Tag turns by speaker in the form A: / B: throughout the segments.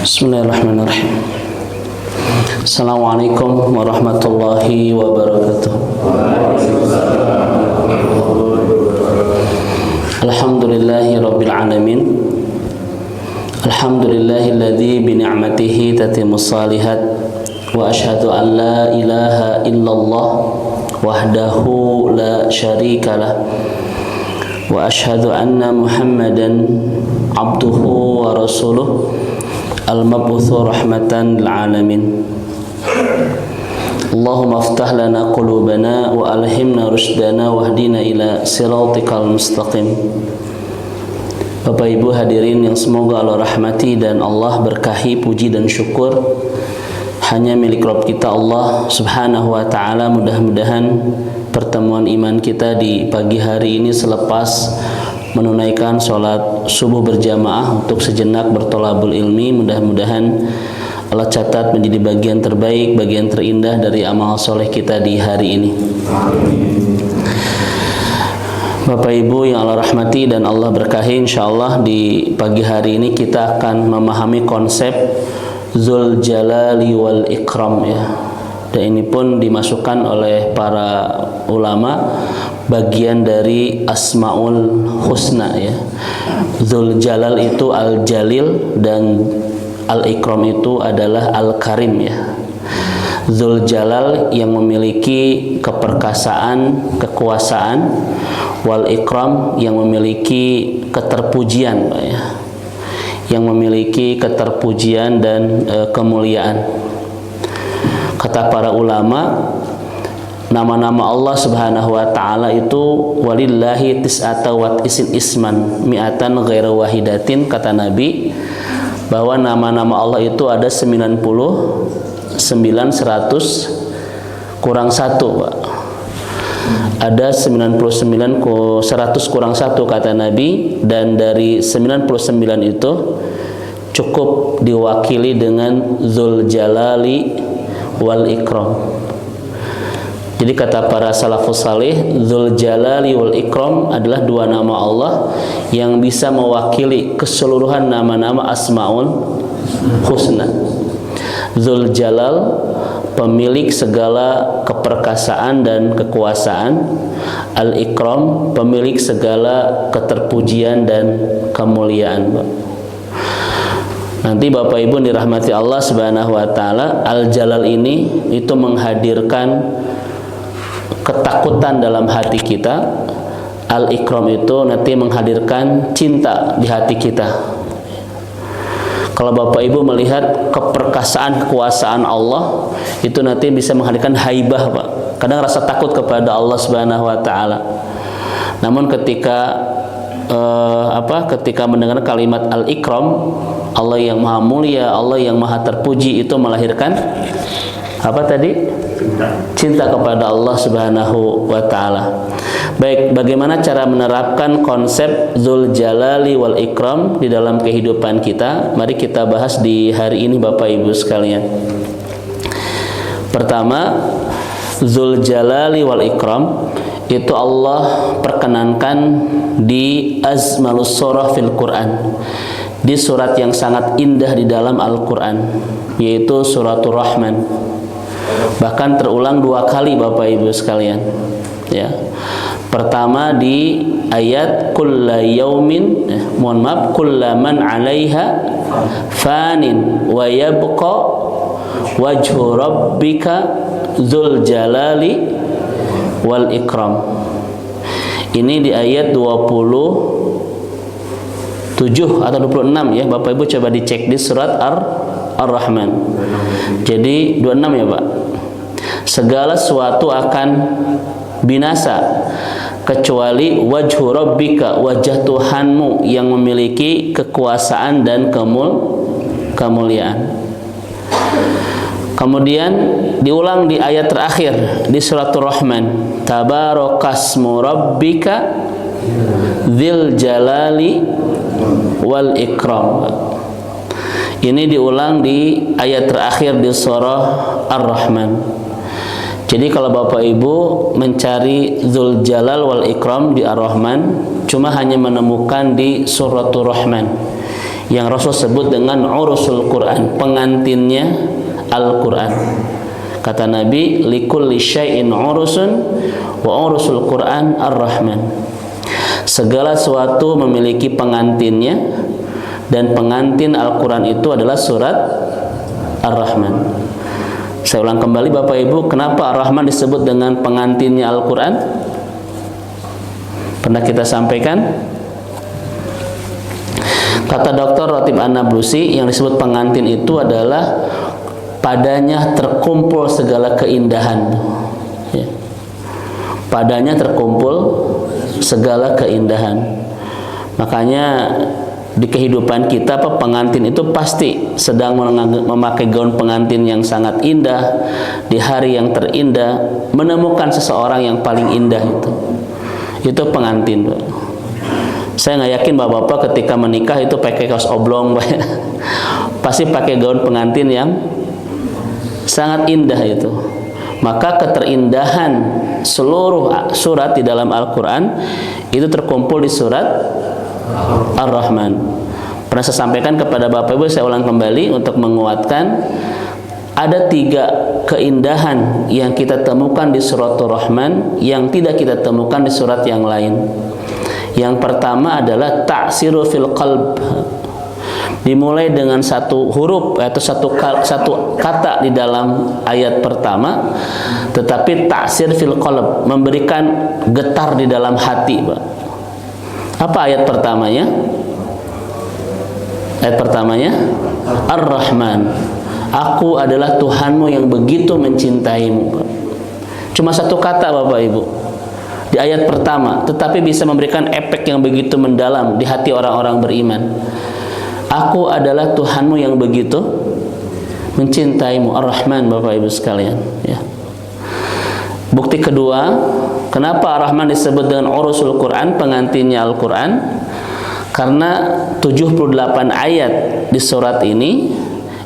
A: Bismillahirrahmanirrahim. Assalamualaikum warahmatullahi wabarakatuh. Alhamdulillahi rabbil alamin. Alhamdulillahilladzi bi ni'matihi tatimmus shalihat. Wa asyhadu an la ilaha illallah wahdahu la syarikalah. Wa asyhadu anna Muhammadan abduhu wa rasuluh al-mab'utsu rahmatan lil alamin. Allahumma aftah lana qulubana wa alhimna rushdana wahdina ila siratikal mustaqim. Bapak Ibu hadirin yang semoga Allah rahmati dan Allah berkahi, puji dan syukur hanya milik Rabb kita Allah Subhanahu wa taala. Mudah-mudahan pertemuan iman kita di pagi hari ini selepas menunaikan sholat subuh berjamaah untuk sejenak bertolabul ilmi, mudah-mudahan Allah catat menjadi bagian terbaik, bagian terindah dari amal soleh kita di hari ini. Bapak Ibu yang Allah rahmati dan Allah berkahi, insyaallah di pagi hari ini kita akan memahami konsep Dzul Jalali wal Ikram ya. Dan ini pun dimasukkan oleh para ulama bagian dari Asmaul Husna ya. Dzul Jalal itu Al-Jalil dan Al-Ikram itu adalah Al-Karim ya. Dzul Jalal yang memiliki keperkasaan, kekuasaan, wal Ikram yang memiliki keterpujian ya. Yang memiliki keterpujian dan kemuliaan. Kata para ulama, nama-nama Allah Subhanahu wa taala itu walillahi tis'ata wa isin isman mi'atan ghaira wahidatin. Kata Nabi bahwa nama-nama Allah itu ada 99 100 kurang 1 Pak. Ada 99 100 kurang 1 kata Nabi, dan dari 99 itu cukup diwakili dengan Dzul Jalali wal Ikram. Jadi kata para salafus salih, Dzul Jalali wal Ikram adalah dua nama Allah yang bisa mewakili keseluruhan nama-nama Asmaul Husna. Dzul Jalal, pemilik segala keperkasaan dan kekuasaan. Al-Ikram, pemilik segala keterpujian dan kemuliaan. Nanti Bapak Ibu dirahmati Allah Subhanahu wa taala, Al-Jalal ini itu menghadirkan ketakutan dalam hati kita. Al-Ikram itu nanti menghadirkan cinta di hati kita. Kalau Bapak Ibu melihat keperkasaan, kekuasaan Allah, itu nanti bisa menghadirkan haibah, Pak. Kadang rasa takut kepada Allah Subhanahu wa taala. Namun ketika ketika mendengar kalimat Al-Ikram, Allah yang maha mulia, Allah yang maha terpuji, itu melahirkan apa tadi? Cinta kepada Allah Subhanahu wa taala. Baik, bagaimana cara menerapkan konsep Dzul Jalali wal Ikram di dalam kehidupan kita? Mari kita bahas di hari ini Bapak Ibu sekalian. Pertama, Dzul Jalali wal Ikram itu Allah perkenankan di azmalus surah fil Quran, di surat yang sangat indah di dalam Al-Quran, yaitu suratul Rahman. Bahkan terulang 2 kali Bapak Ibu sekalian ya. Pertama di ayat kulla yaumin, kullaman 'alaiha fanin wa yabqa wajhu rabbika dzul jalali wal ikram. Ini di ayat 27 atau 26 ya. Bapak Ibu coba dicek di surat Ar-Rahman. Jadi 26 ya Pak. Segala sesuatu akan binasa kecuali wajhu rabbika, wajah Tuhanmu yang memiliki kekuasaan dan kemuliaan. Kemudian diulang di ayat terakhir di suratul Rahman, tabarakasmu rabbika dzil jalali wal ikram. Ini diulang di ayat terakhir di surah Ar-Rahman. Jadi kalau Bapak Ibu mencari Dzul Jalal wal Ikram di Ar-Rahman, cuma hanya menemukan di suratul Rahman. yang Rasul sebut dengan urusul Quran, pengantinnya Al-Quran. Kata Nabi, likulli syai'in urusun wa urusul Quran ar-Rahman. Segala sesuatu memiliki pengantinnya, dan pengantin Al-Quran itu adalah surat Ar-Rahman. Saya ulang kembali Bapak Ibu, kenapa Ar-Rahman disebut dengan pengantinnya Al-Quran? Pernah kita sampaikan? Kata Dr. Ratib An-Nablusi, yang disebut pengantin itu adalah padanya terkumpul segala keindahan. Ya. Padanya terkumpul segala keindahan. Makanya di kehidupan kita, pengantin itu pasti sedang memakai gaun pengantin yang sangat indah, di hari yang terindah, menemukan seseorang yang paling indah itu pengantin. Saya nggak yakin bapak-bapak ketika menikah itu pakai kaos oblong, pasti pakai gaun pengantin yang sangat indah itu. Maka keterindahan seluruh surat di dalam Al-Quran itu terkumpul di surat Ar-Rahman. Pernah saya sampaikan kepada Bapak Ibu, saya ulang kembali untuk menguatkan, ada 3 keindahan yang kita temukan di surat Ar-Rahman yang tidak kita temukan di surat yang lain. Yang pertama adalah ta'siru fil qalb. Dimulai dengan satu huruf atau satu kata di dalam ayat pertama, tetapi ta'sir fil qalb, memberikan getar di dalam hati, Pak. Apa ayat pertamanya? Ayat pertamanya Ar-Rahman. Aku adalah Tuhanmu yang begitu mencintaimu, Pak. Cuma satu kata Bapak Ibu di ayat pertama, tetapi bisa memberikan efek yang begitu mendalam di hati orang-orang beriman. Aku adalah Tuhanmu yang begitu mencintaimu, Ar-Rahman, Bapak Ibu sekalian, ya. Bukti kedua, kenapa Ar-Rahman disebut dengan urusul Quran, pengantinnya Al-Quran? Karena 78 ayat di surat ini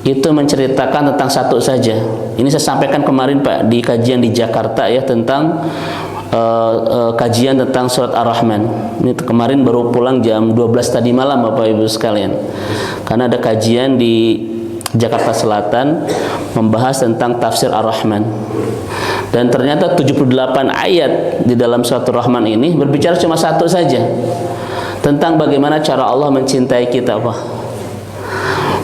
A: itu menceritakan tentang satu saja. Ini saya sampaikan kemarin Pak di kajian di Jakarta ya, tentang kajian tentang surat Ar-Rahman. Ini kemarin baru pulang jam 12 tadi malam Bapak Ibu sekalian. Karena ada kajian di Jakarta Selatan membahas tentang tafsir Ar-Rahman. Dan ternyata 78 ayat di dalam surat Ar-Rahman ini berbicara cuma satu saja, tentang bagaimana cara Allah mencintai kita, Pak.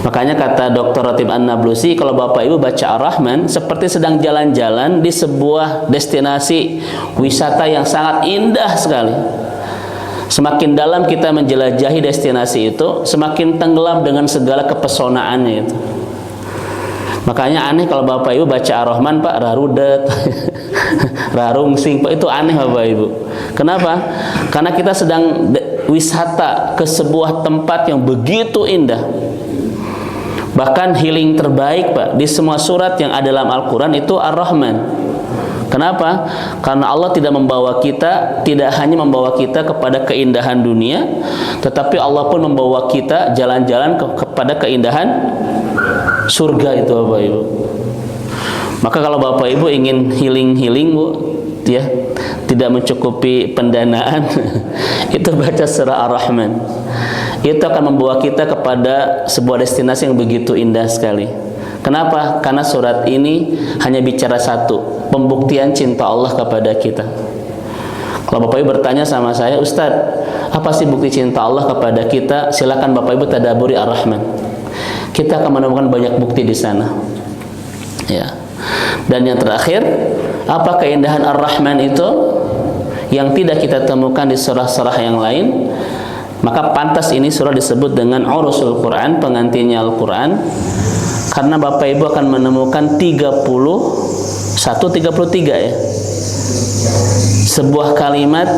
A: Makanya kata Dr. Ratib An-Nablusi, kalau Bapak Ibu baca Ar-Rahman seperti sedang jalan-jalan di sebuah destinasi wisata yang sangat indah sekali. Semakin dalam kita menjelajahi destinasi itu, semakin tenggelam dengan segala kepesonaannya itu. Makanya aneh kalau Bapak Ibu baca Ar-Rahman, Pak, rarudet, rarungsing, Pak, itu aneh Bapak Ibu. Kenapa? Karena kita sedang wisata ke sebuah tempat yang begitu indah. Bahkan healing terbaik Pak di semua surat yang ada dalam Al-Quran itu Ar-Rahman. Kenapa? Karena Allah tidak hanya membawa kita kepada keindahan dunia, tetapi Allah pun membawa kita jalan-jalan kepada keindahan surga itu Bapak Ibu. Maka kalau Bapak Ibu ingin healing Bu, ya, tidak mencukupi pendanaan, itu baca surah Ar-Rahman. Itu akan membawa kita kepada sebuah destinasi yang begitu indah sekali. Kenapa? Karena surat ini hanya bicara satu, pembuktian cinta Allah kepada kita. Kalau Bapak Ibu bertanya sama saya, Ustadz, apa sih bukti cinta Allah kepada kita? Silakan Bapak Ibu tadaburi Ar-Rahman. Kita akan menemukan banyak bukti di sana. Ya. Dan yang terakhir, apa keindahan Ar-Rahman itu yang tidak kita temukan di surah-surah yang lain? Maka pantas ini surah disebut dengan urusul Quran, pengantinnya Al-Quran, karena Bapak Ibu akan menemukan 33 ya, sebuah kalimat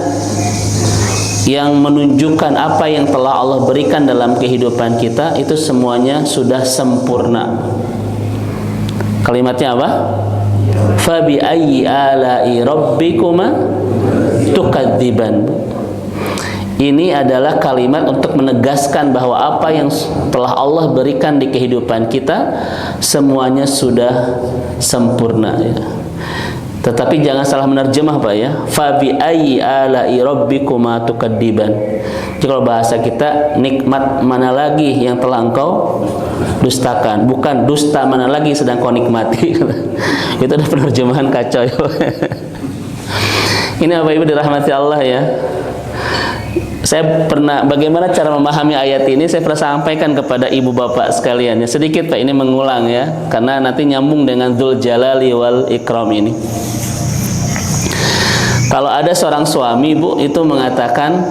A: yang menunjukkan apa yang telah Allah berikan dalam kehidupan kita itu semuanya sudah sempurna. Kalimatnya apa? Fabi ayyi ala'i rabbikuma tukadziban. Ini adalah kalimat untuk menegaskan bahwa apa yang telah Allah berikan di kehidupan kita semuanya sudah sempurna ya. Tetapi jangan salah menerjemah Pak ya. Fa bi ayyi ala'i rabbikuma tukadziban. Jadi kalau bahasa kita, nikmat mana lagi yang telah engkau dustakan, bukan dusta mana lagi sedang kau nikmati. Itu ada penerjemahan kacau. Ini Bapak Ibu dirahmati Allah ya. Saya pernah, bagaimana cara memahami ayat ini, saya pernah sampaikan kepada ibu bapak sekalian ya. Sedikit Pak, ini mengulang ya, karena nanti nyambung dengan Dzul Jalali wal Ikram ini. Kalau ada seorang suami Bu itu mengatakan,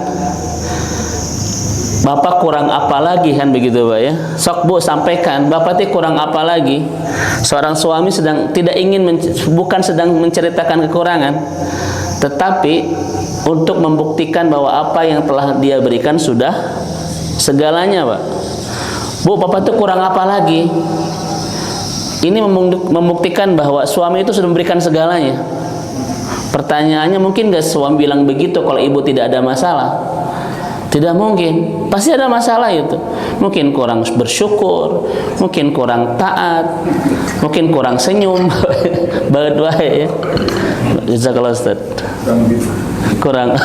A: bapak kurang apa lagi, kan begitu Pak ya. Sok Bu sampaikan, bapak itu kurang apa lagi. Seorang suami sedang tidak ingin bukan sedang menceritakan kekurangan, tetapi untuk membuktikan bahwa apa yang telah dia berikan sudah segalanya Pak. Bu, bapak itu kurang apa lagi. Ini membuktikan bahwa suami itu sudah memberikan segalanya. Pertanyaannya, mungkin gak suami bilang begitu kalau ibu tidak ada masalah? Tidak mungkin, pasti ada masalah itu. Mungkin kurang bersyukur, mungkin kurang taat, mungkin kurang senyum. Banget wae ya. Jazakallah Ustaz. Kurang.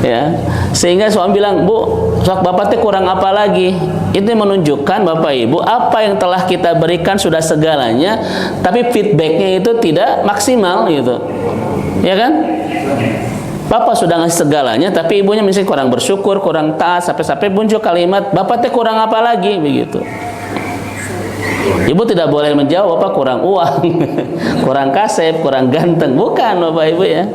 A: Ya. Sehingga suami bilang, "Bu, bapak teh kurang apa lagi?" Itu menunjukkan Bapak Ibu, apa yang telah kita berikan sudah segalanya, tapi feedbacknya itu tidak maksimal gitu. Ya kan? Bapak sudah ngasih segalanya, tapi ibunya mesti kurang bersyukur, kurang taat, sampai-sampai muncul kalimat, "Bapak teh kurang apa lagi?" begitu. Ibu tidak boleh menjawab, "Bapak kurang uang, kurang kasep, kurang ganteng." Bukan Bapak Ibu ya.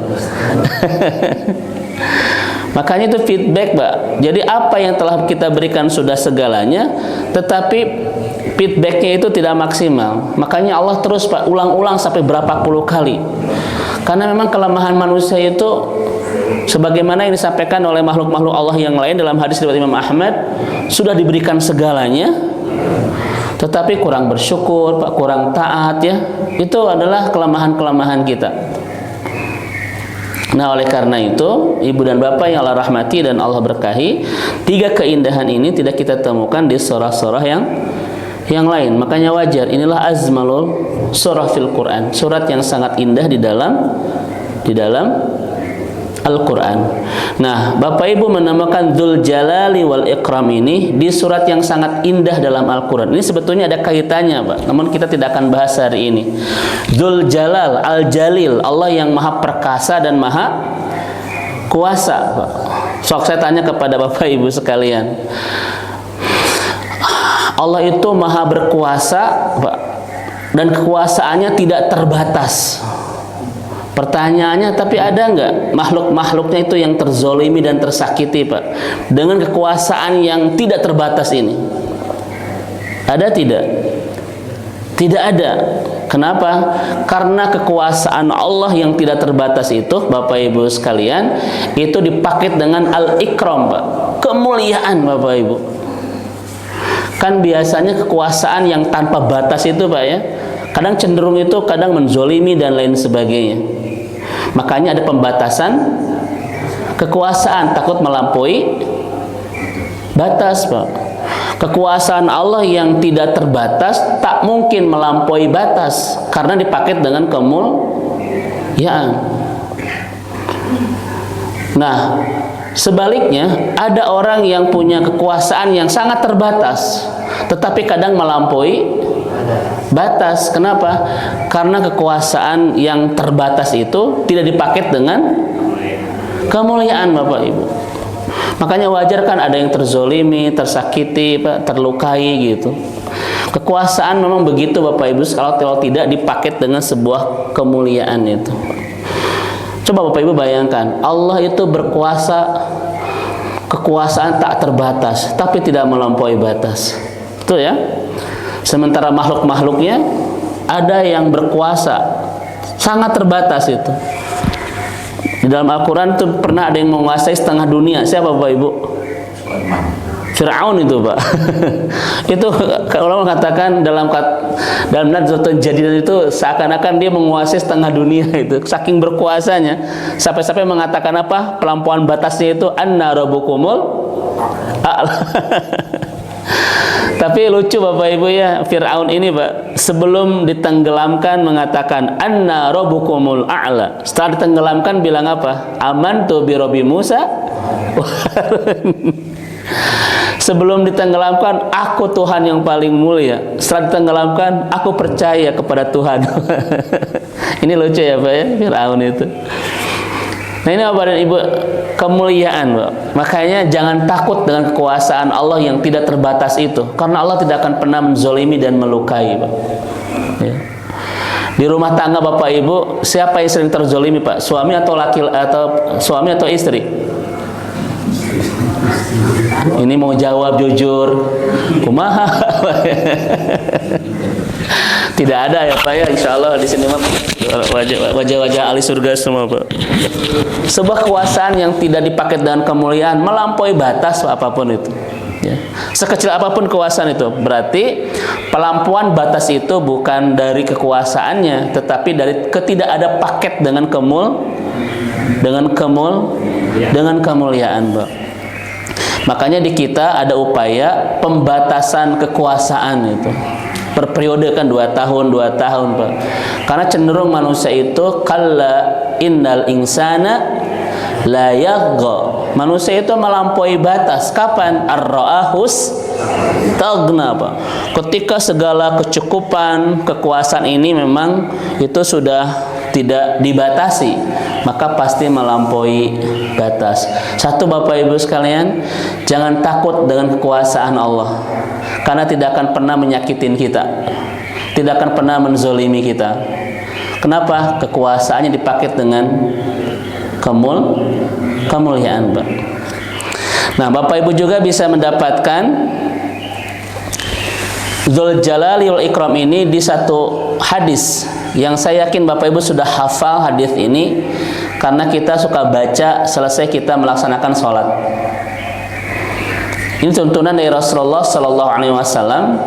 A: Makanya itu feedback Pak. Jadi apa yang telah kita berikan sudah segalanya, tetapi feedbacknya itu tidak maksimal. Makanya Allah terus Pak ulang-ulang sampai berapa puluh kali. Karena memang kelemahan manusia itu, sebagaimana yang disampaikan oleh makhluk-makhluk Allah yang lain dalam hadis riwayat Imam Ahmad, sudah diberikan segalanya, tetapi kurang bersyukur, Pak, kurang taat ya. Itu adalah kelemahan-kelemahan kita. Nah, oleh karena itu, ibu dan bapak yang Allah rahmati dan Allah berkahi, tiga keindahan ini tidak kita temukan di surah-surah yang lain. Makanya wajar, inilah azmalul surah fil Quran, surat yang sangat indah di dalam Al-Quran. Nah, Bapak Ibu menemukan Dzul Jalali wal Ikram ini di surat yang sangat indah dalam Al-Quran. Ini sebetulnya ada kaitannya Pak, namun kita tidak akan bahas hari ini. Dzul Jalal, Al-Jalil, Allah yang maha perkasa dan maha kuasa Pak. Sok saya tanya kepada Bapak Ibu sekalian, Allah itu maha berkuasa Pak, dan kekuasaannya tidak terbatas. Pertanyaannya, tapi ada nggak makhluk-makhluknya itu yang terzolimi dan tersakiti Pak, dengan kekuasaan yang tidak terbatas ini? Ada tidak? Tidak ada. Kenapa? Karena kekuasaan Allah yang tidak terbatas itu, Bapak Ibu sekalian, itu dipaket dengan al-ikram Pak, kemuliaan Bapak Ibu. Kan biasanya kekuasaan yang tanpa batas itu Pak ya, kadang cenderung itu kadang menzolimi dan lain sebagainya. Makanya ada pembatasan kekuasaan, takut melampaui batas Pak. Kekuasaan Allah yang tidak terbatas tak mungkin melampaui batas, karena dipaket dengan kemuliaan. Nah, sebaliknya ada orang yang punya kekuasaan yang sangat terbatas, tetapi kadang melampaui batas. Kenapa? Karena kekuasaan yang terbatas itu tidak dipaket dengan kemuliaan Bapak Ibu. Makanya wajar kan ada yang terzolimi, tersakiti, terlukai gitu. Kekuasaan memang begitu Bapak Ibu, kalau tidak dipaket dengan sebuah kemuliaan itu. Coba Bapak Ibu bayangkan, Allah itu berkuasa, kekuasaan tak terbatas, tapi tidak melampaui batas. Betul ya? Sementara makhluk-makhluknya ada yang berkuasa sangat terbatas itu. Di dalam Al-Quran itu pernah ada yang menguasai setengah dunia. Siapa Bapak Ibu? Fir'aun itu Pak. Itu kalau mengatakan dalam Nadzatun Jadidah itu seakan-akan dia menguasai setengah dunia itu. Saking berkuasanya, sampai-sampai mengatakan apa? Pelampauan batasnya itu anna rabbukumul a'la. Tapi lucu Bapak Ibu ya, Fir'aun ini Pak, sebelum ditenggelamkan mengatakan anna rabbukumul a'la. Setelah ditenggelamkan bilang apa? Amantu bi rabbi Musa. Sebelum ditenggelamkan, aku Tuhan yang paling mulia. Setelah ditenggelamkan, aku percaya kepada Tuhan. Ini lucu ya Pak ya, Fir'aun itu. Nah ini Bapak dan Ibu, kemuliaan Pak. Makanya jangan takut dengan kekuasaan Allah yang tidak terbatas itu, karena Allah tidak akan pernah menzolimi dan melukai Pak ya. Di rumah tangga Bapak Ibu, siapa yang sering terzolimi Pak? Suami atau istri? Ini mau jawab jujur, kumaha? Tidak ada ya Pak ya, insya Allah di sini wajah-wajah ahli surga semua Pak. Sebuah kekuasaan yang tidak dipakai dengan kemuliaan melampaui batas apapun itu. Ya. Sekecil apapun kekuasaan itu, berarti pelampuan batas itu bukan dari kekuasaannya, tetapi dari ketidak ada paket dengan kemuliaan Pak. Makanya di kita ada upaya pembatasan kekuasaan itu. Per periode kan 2 tahun Pak. Karena cenderung manusia itu kalla innal insana la yagha. Manusia itu melampaui batas. Kapan? Ar-ra'ahus taghna Pak. Ketika segala kecukupan, kekuasaan ini memang itu sudah tidak dibatasi, maka pasti melampaui batas. Satu Bapak Ibu sekalian, jangan takut dengan kekuasaan Allah, karena tidak akan pernah menyakitin kita, tidak akan pernah menzolimi kita. Kenapa? Kekuasaannya dipakai dengan kemuliaan Pak. Nah Bapak Ibu juga bisa mendapatkan Dzul Jalali wal Ikram ini di satu hadis yang saya yakin Bapak Ibu sudah hafal hadis ini, karena kita suka baca selesai kita melaksanakan sholat. Ini tuntunan dari Rasulullah Sallallahu Alaihi Wasallam.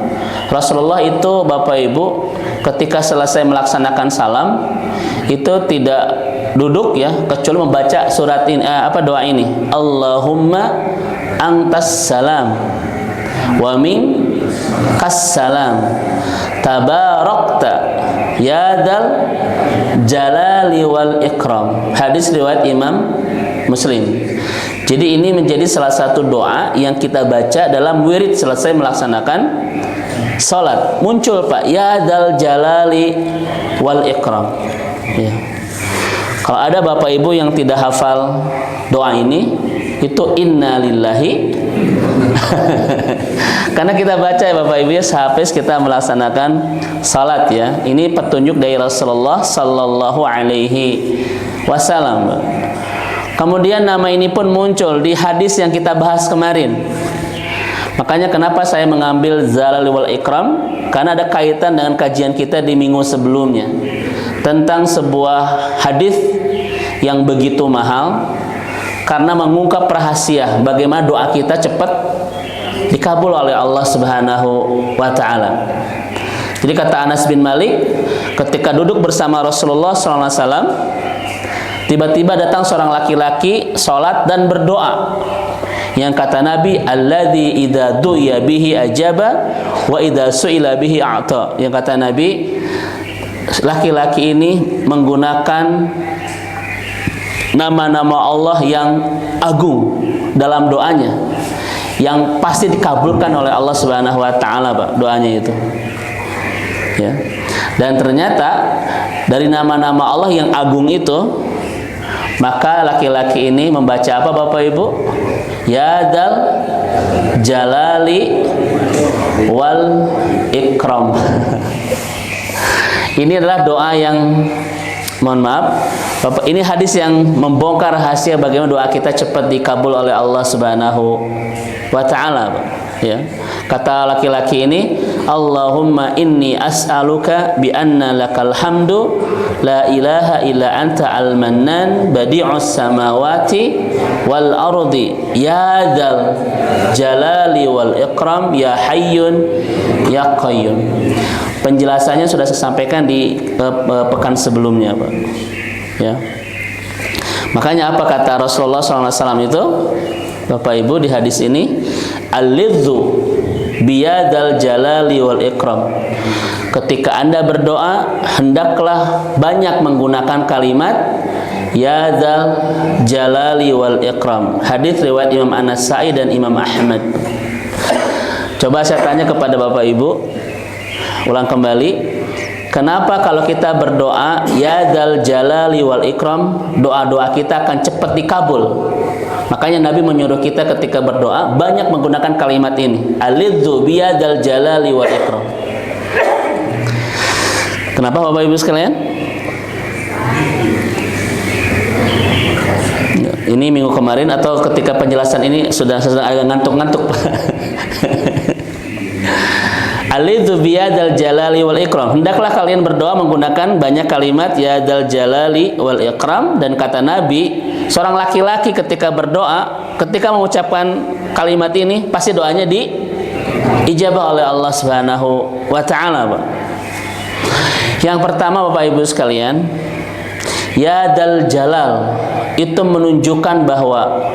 A: Rasulullah itu Bapak Ibu ketika selesai melaksanakan salam itu tidak duduk ya, kecuali membaca surat ini, doa ini. Allahumma antas salam wa minkas salam tabarakta ya dzal jalali wal ikram. Hadis riwayat Imam Muslim. Jadi ini menjadi salah satu doa yang kita baca dalam wirid selesai melaksanakan salat. Muncul Pak, ya dzal jalali wal ikram ya. Kalau ada Bapak Ibu yang tidak hafal doa ini, itu inna lillahi. Karena kita baca ya Bapak Ibu ya, sehabis kita melaksanakan salat ya. Ini petunjuk dari Rasulullah Sallallahu Alaihi Wasallam. Kemudian nama ini pun muncul di hadis yang kita bahas kemarin. Makanya kenapa saya mengambil Zalali wal Ikram, karena ada kaitan dengan kajian kita di minggu sebelumnya tentang sebuah hadis yang begitu mahal, karena mengungkap rahasia bagaimana doa kita cepat dikabul oleh Allah Subhanahu wa taala. Jadi kata Anas bin Malik, ketika duduk bersama Rasulullah SAW, tiba-tiba datang seorang laki-laki sholat dan berdoa. Yang kata Nabi, alladzi idza du'iya bihi ajaba wa idza su'ila bihi a'ta. Yang kata Nabi, laki-laki ini menggunakan nama-nama Allah yang agung dalam doanya, yang pasti dikabulkan oleh Allah Subhanahu wa taala Pak, doanya itu. Ya. Dan ternyata dari nama-nama Allah yang agung itu, maka laki-laki ini membaca apa Bapak Ibu? Ya dzal jalali wal ikram. Ini adalah doa yang, mohon maaf Bapak, ini hadis yang membongkar rahasia bagaimana doa kita cepat dikabul oleh Allah Subhanahu wa taala, ya. Kata laki-laki ini, Allahumma inni as'aluka bi anna lakal hamdu la ilaha illa anta al-mannan badi'us samawati wal ardi ya dzal jalali wal ikram ya hayyun ya qayyum. Penjelasannya sudah saya sampaikan di pekan sebelumnya, Pak. Ya. Makanya apa kata Rasulullah SAW itu, Bapak Ibu, di hadis ini, al-lidzu biyadzal jalali wal ikram. Ketika Anda berdoa, hendaklah banyak menggunakan kalimat ya dzal jalali wal ikram. Hadis riwayat Imam An-Nasa'i dan Imam Ahmad. Coba saya tanya kepada Bapak Ibu, ulang kembali, kenapa kalau kita berdoa ya dzal jalali wal ikram, doa-doa kita akan cepat dikabul? Makanya Nabi menyuruh kita ketika berdoa banyak menggunakan kalimat ini, alidzu biyadzal jalali wal ikram. Kenapa Bapak Ibu sekalian? Ini minggu kemarin atau ketika penjelasan ini sudah agak ngantuk-ngantuk, Pak? Alidzu biyadzal jalali wal ikram. Hendaklah kalian berdoa menggunakan banyak kalimat ya dzal jalali wal ikram. Dan kata Nabi, seorang laki-laki ketika berdoa, ketika mengucapkan kalimat ini, pasti doanya diijabah oleh Allah Subhanahu wa taala, Pak. Yang pertama Bapak Ibu sekalian, ya dzal jalal itu menunjukkan bahwa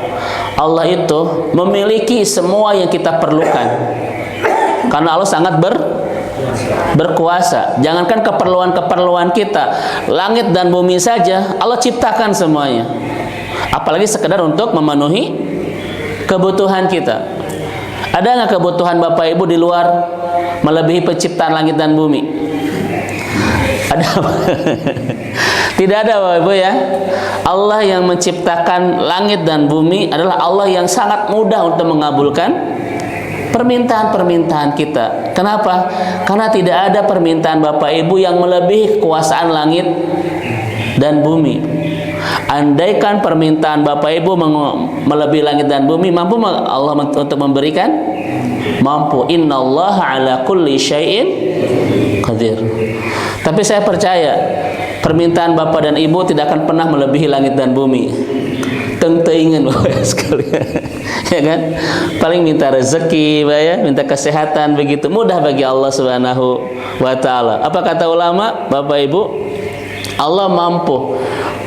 A: Allah itu memiliki semua yang kita perlukan. Karena Allah sangat berkuasa. Jangankan keperluan-keperluan kita, langit dan bumi saja Allah ciptakan semuanya. Apalagi sekedar untuk memenuhi kebutuhan kita. Ada nggak kebutuhan Bapak Ibu di luar melebihi penciptaan langit dan bumi? Ada? Tidak ada Bapak Ibu ya. Allah yang menciptakan langit dan bumi adalah Allah yang sangat mudah untuk mengabulkan permintaan-permintaan kita. Kenapa? Karena tidak ada permintaan Bapak Ibu yang melebihi kekuasaan langit dan bumi. Andaikan permintaan Bapak Ibu melebihi langit dan bumi, mampu Allah untuk memberikan? Mampu. Innallaha ala kulli syai'in qadir. Tapi saya percaya permintaan Bapak dan Ibu tidak akan pernah melebihi langit dan bumi. Teng-tengan Bapak sekalian, ya kan? Paling minta rezeki, ya, minta kesehatan, begitu mudah bagi Allah Subhanahu wa taala. Apa kata ulama, Bapak Ibu? Allah mampu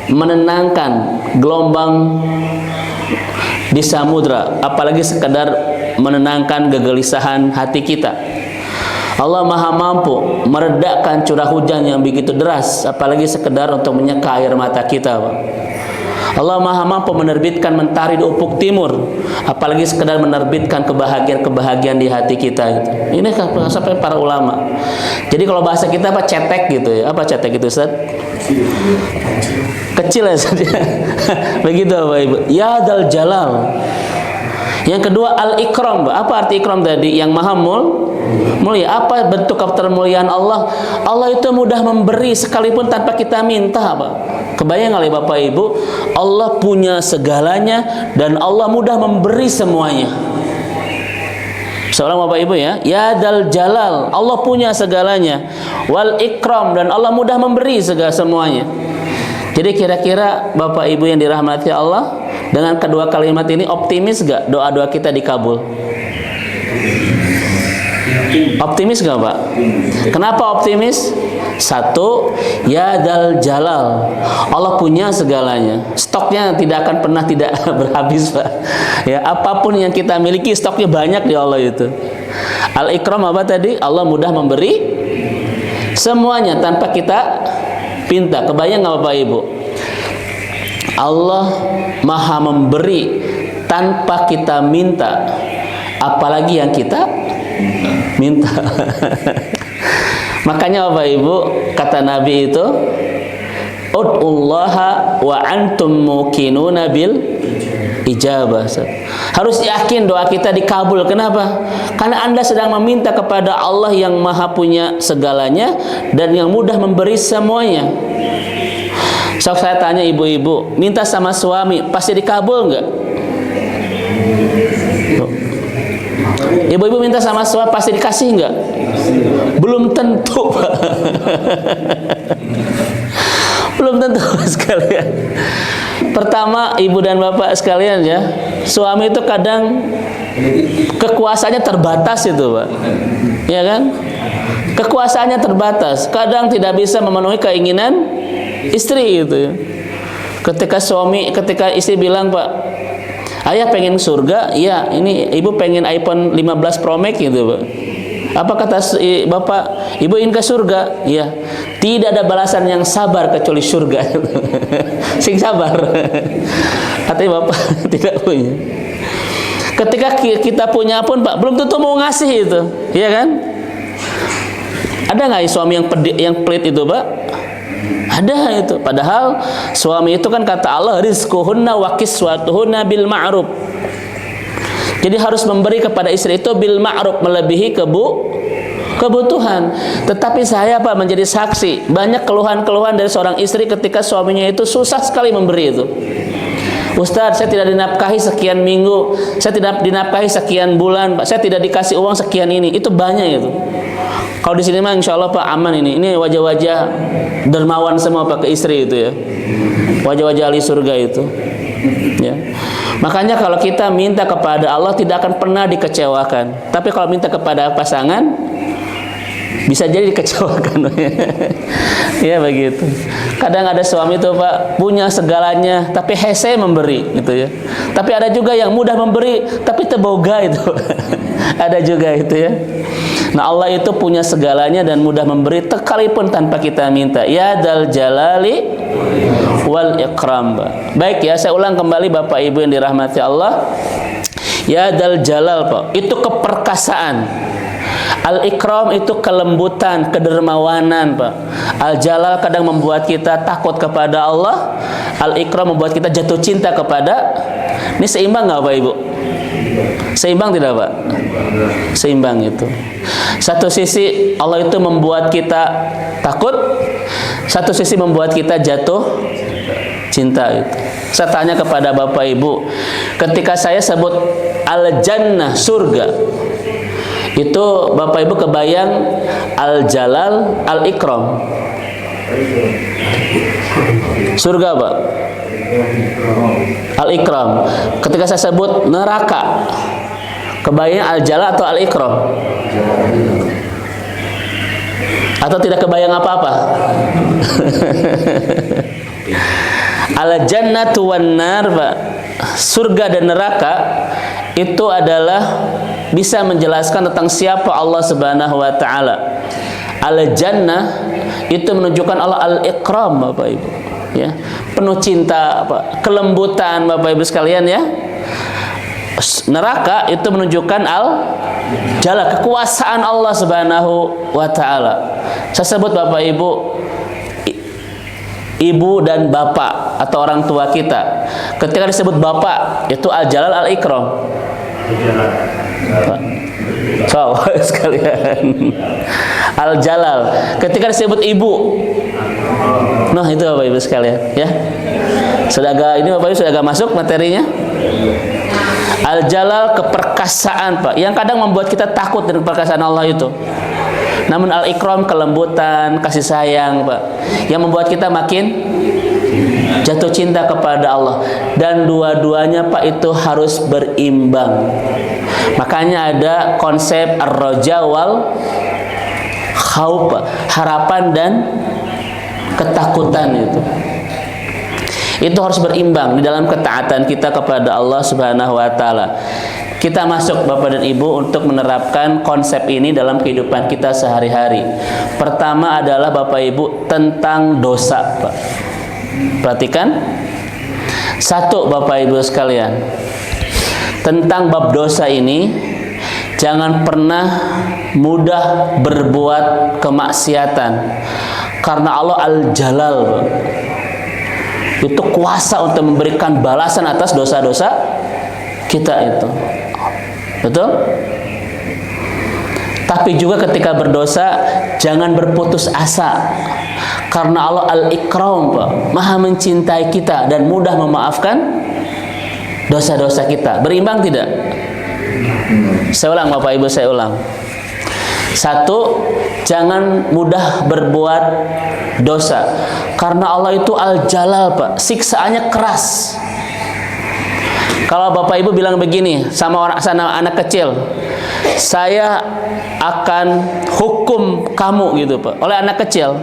A: menenangkan gelombang di samudra, apalagi sekedar menenangkan kegelisahan hati kita. Allah Maha mampu meredakan curah hujan yang begitu deras, apalagi sekedar untuk menyeka air mata kita, Pak. Allah Maha mampu menerbitkan mentari di ufuk timur, apalagi sekedar menerbitkan kebahagiaan-kebahagiaan di hati kita. Ini sampai para ulama. Jadi kalau bahasa kita apa, cetek gitu ya. Apa cetek itu, Ustaz? Kecil ya, Ustaz. Begitu Bapak Ibu. Ya dzal jalal. Yang kedua al-ikram. Apa arti ikram tadi? Yang maha mulia. Apa bentuk ketermuliaan Allah? Allah itu mudah memberi sekalipun tanpa kita minta, Pak. Kebayang kali Bapak Ibu, Allah punya segalanya dan Allah mudah memberi semuanya. Seorang Bapak Ibu ya, ya dzal jalal, Allah punya segalanya. Wal ikram, dan Allah mudah memberi semuanya. Jadi kira-kira Bapak Ibu yang dirahmati Allah, dengan kedua kalimat ini optimis gak doa-doa kita dikabul? Optimis gak Pak? Kenapa optimis? Satu, ya dzal jalal, Allah punya segalanya, stoknya tidak akan pernah tidak berhabis, Pak. Ya, apapun yang kita miliki stoknya banyak di Allah itu. Al ikram apa tadi? Allah mudah memberi semuanya tanpa kita pinta. Kebayang nggak Bapak Ibu? Allah Maha memberi tanpa kita minta, apalagi yang kita minta. Makanya Bapak Ibu, kata Nabi itu, ud'ullaha wa antum muqinuna bil ijabah. Harus yakin doa kita dikabul. Kenapa? Karena Anda sedang meminta kepada Allah yang Maha punya segalanya dan yang mudah memberi semuanya. So, saya tanya ibu-ibu, minta sama suami pasti dikabul nggak? Ibu-ibu minta sama suami pasti dikasih nggak? Belum tentu, Pak. Belum tentu sekalian. Pertama, ibu dan bapak sekalian ya, suami itu kadang kekuasaannya terbatas itu, Pak. Ya kan? Kekuasaannya terbatas. Kadang tidak bisa memenuhi keinginan istri gitu ya. Ketika istri bilang, Pak, Ayah pengen surga, iya. Ini ibu pengen iPhone 15 Pro Max gitu, Pak. Apa kata bapak? Ibu ingin ke surga, iya. Tidak ada balasan yang sabar kecuali surga. Sing sabar. Katanya bapak tidak punya. Ketika kita punya pun, Pak, belum tentu mau ngasih itu, iya kan? Ada nggak suami yang pelit itu, Pak? Ada itu. Padahal suami itu kan kata Allah, rizquhunna wa kiswatuhunna bil ma'ruf. Jadi harus memberi kepada istri itu bil ma'ruf, melebihi kebutuhan. Tetapi saya, Pak, menjadi saksi banyak keluhan-keluhan dari seorang istri ketika suaminya itu susah sekali memberi itu. Ustaz, saya tidak dinafkahi sekian minggu, saya tidak dinafkahi sekian bulan, Pak, saya tidak dikasih uang sekian ini. Itu banyak itu. Kalau di sini mah insya Allah, Pak, aman ini. Ini wajah-wajah dermawan semua, Pak, ke istri itu ya. Wajah-wajah ahli surga itu. Ya. Makanya kalau kita minta kepada Allah tidak akan pernah dikecewakan. Tapi kalau minta kepada pasangan bisa jadi dikecewakan. Ya begitu. Kadang ada suami itu, Pak, punya segalanya tapi hese memberi gitu ya. Tapi ada juga yang mudah memberi tapi teboga itu. Ada juga itu ya. Nah, Allah itu punya segalanya dan mudah memberi sekalipun tanpa kita minta. Ya dzal jalali wal ikram. Baik ya, saya ulang kembali Bapak Ibu yang dirahmati Allah. Ya dzal jalal, Pak, itu keperkasaan. Al-ikram itu kelembutan, kedermawanan, Pak. Al-jalal kadang membuat kita takut kepada Allah. Al-ikram membuat kita jatuh cinta kepada. Ini seimbang nggak, Pak Ibu? Seimbang tidak, Pak? Seimbang itu. Satu sisi Allah itu membuat kita takut, satu sisi membuat kita jatuh cinta itu. Saya tanya kepada Bapak Ibu, ketika saya sebut al-jannah, surga, itu Bapak Ibu kebayang al-jalal, al-ikram? Surga, Pak? Al-ikram. Ketika saya sebut neraka, kebayang al-jalal atau al-ikram? Atau tidak kebayang apa-apa? Al-jannatu wan nar, Pak, surga dan neraka itu adalah bisa menjelaskan tentang siapa Allah Subhanahu wa taala. Al-jannah itu menunjukkan Allah, al-ikram, Bapak Ibu, ya. Penuh cinta, Pak, kelembutan, Bapak Ibu sekalian ya. Neraka itu menunjukkan al-jalal, kekuasaan Allah Subhanahu wa taala. Saya sebut Bapak Ibu, ibu dan bapak atau orang tua kita. Ketika disebut bapak itu al-jalal, al-ikram. So, sekalian. Al-jalal. Ketika disebut ibu, nah itu Bapak Ibu sekalian ya. Sudah agak ini Bapak Ibu sudah agak masuk materinya. Al-jalal, keperkasaan, Pak, yang kadang membuat kita takut dengan perkasaan Allah itu. Namun al-ikram, kelembutan, kasih sayang, Pak, yang membuat kita makin jatuh cinta kepada Allah. Dan dua-duanya, Pak, itu harus berimbang. Makanya ada konsep ar-raja wal khauf, harapan dan ketakutan itu. Itu harus berimbang di dalam ketaatan kita kepada Allah Subhanahu wa taala. Kita masuk Bapak dan Ibu untuk menerapkan konsep ini dalam kehidupan kita sehari-hari. Pertama adalah Bapak Ibu tentang dosa, Pak. Perhatikan. Satu, Bapak Ibu sekalian, tentang bab dosa ini, jangan pernah mudah berbuat kemaksiatan. Karena Allah al-jalal, Pak, itu kuasa untuk memberikan balasan atas dosa-dosa kita itu. Betul? Tapi juga ketika berdosa jangan berputus asa. Karena Allah al-ikram, Pak, Maha mencintai kita dan mudah memaafkan dosa-dosa kita. Berimbang tidak? Saya ulang Bapak Ibu, saya ulang. Satu, jangan mudah berbuat dosa. Karena Allah itu al-jalal, Pak, siksaannya keras. Kalau Bapak Ibu bilang begini sama anak kecil, saya akan hukum kamu gitu, Pak, oleh anak kecil,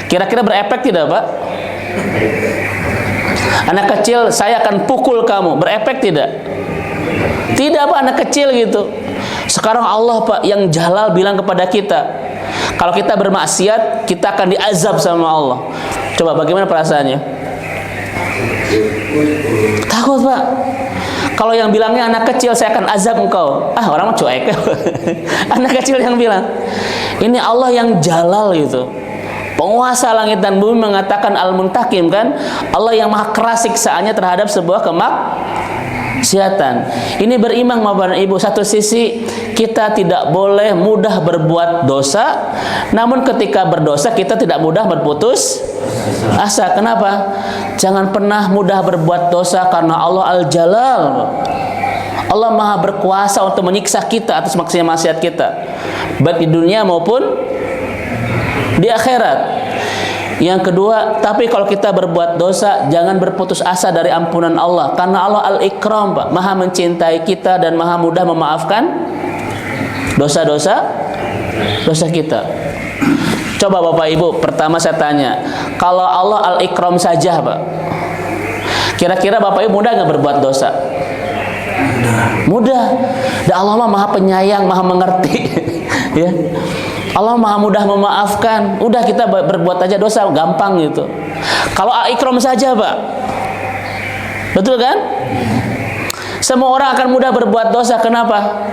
A: kira-kira berefek tidak, Pak? Anak kecil, saya akan pukul kamu, berefek tidak? Tidak Pak, anak kecil gitu. Sekarang Allah Pak yang Jalal bilang kepada kita, kalau kita bermaksiat, kita akan diazab sama Allah. Coba bagaimana perasaannya? Takut Pak. Kalau yang bilangnya anak kecil, saya akan azab engkau. Ah, orang mah cuek. Anak kecil yang bilang. Ini Allah yang Jalal gitu. Penguasa langit dan bumi mengatakan Al-Muntakim kan. Allah yang maha keras siksaannya terhadap sebuah kemaksiatan. Ini berimbang Bapak dan Ibu. Satu sisi kita tidak boleh mudah berbuat dosa, namun ketika berdosa kita tidak mudah berputus asa. Kenapa? Jangan pernah mudah berbuat dosa karena Allah Al-Jalal. Allah maha berkuasa untuk menyiksa kita atas maksiat kita, baik di dunia maupun di akhirat. Yang kedua, tapi kalau kita berbuat dosa, jangan berputus asa dari ampunan Allah, karena Allah Al-Ikram Pak, maha mencintai kita dan maha mudah memaafkan dosa-dosa kita. Coba Bapak Ibu, pertama saya tanya, kalau Allah Al-Ikram saja Pak, kira-kira Bapak Ibu mudah nggak berbuat dosa? Mudah. Dan Allah maha penyayang, maha mengerti. Ya. Allah maha mudah memaafkan. Udah kita berbuat aja dosa, gampang gitu. Kalau Al-Ikram saja Pak, betul kan? Semua orang akan mudah berbuat dosa. Kenapa?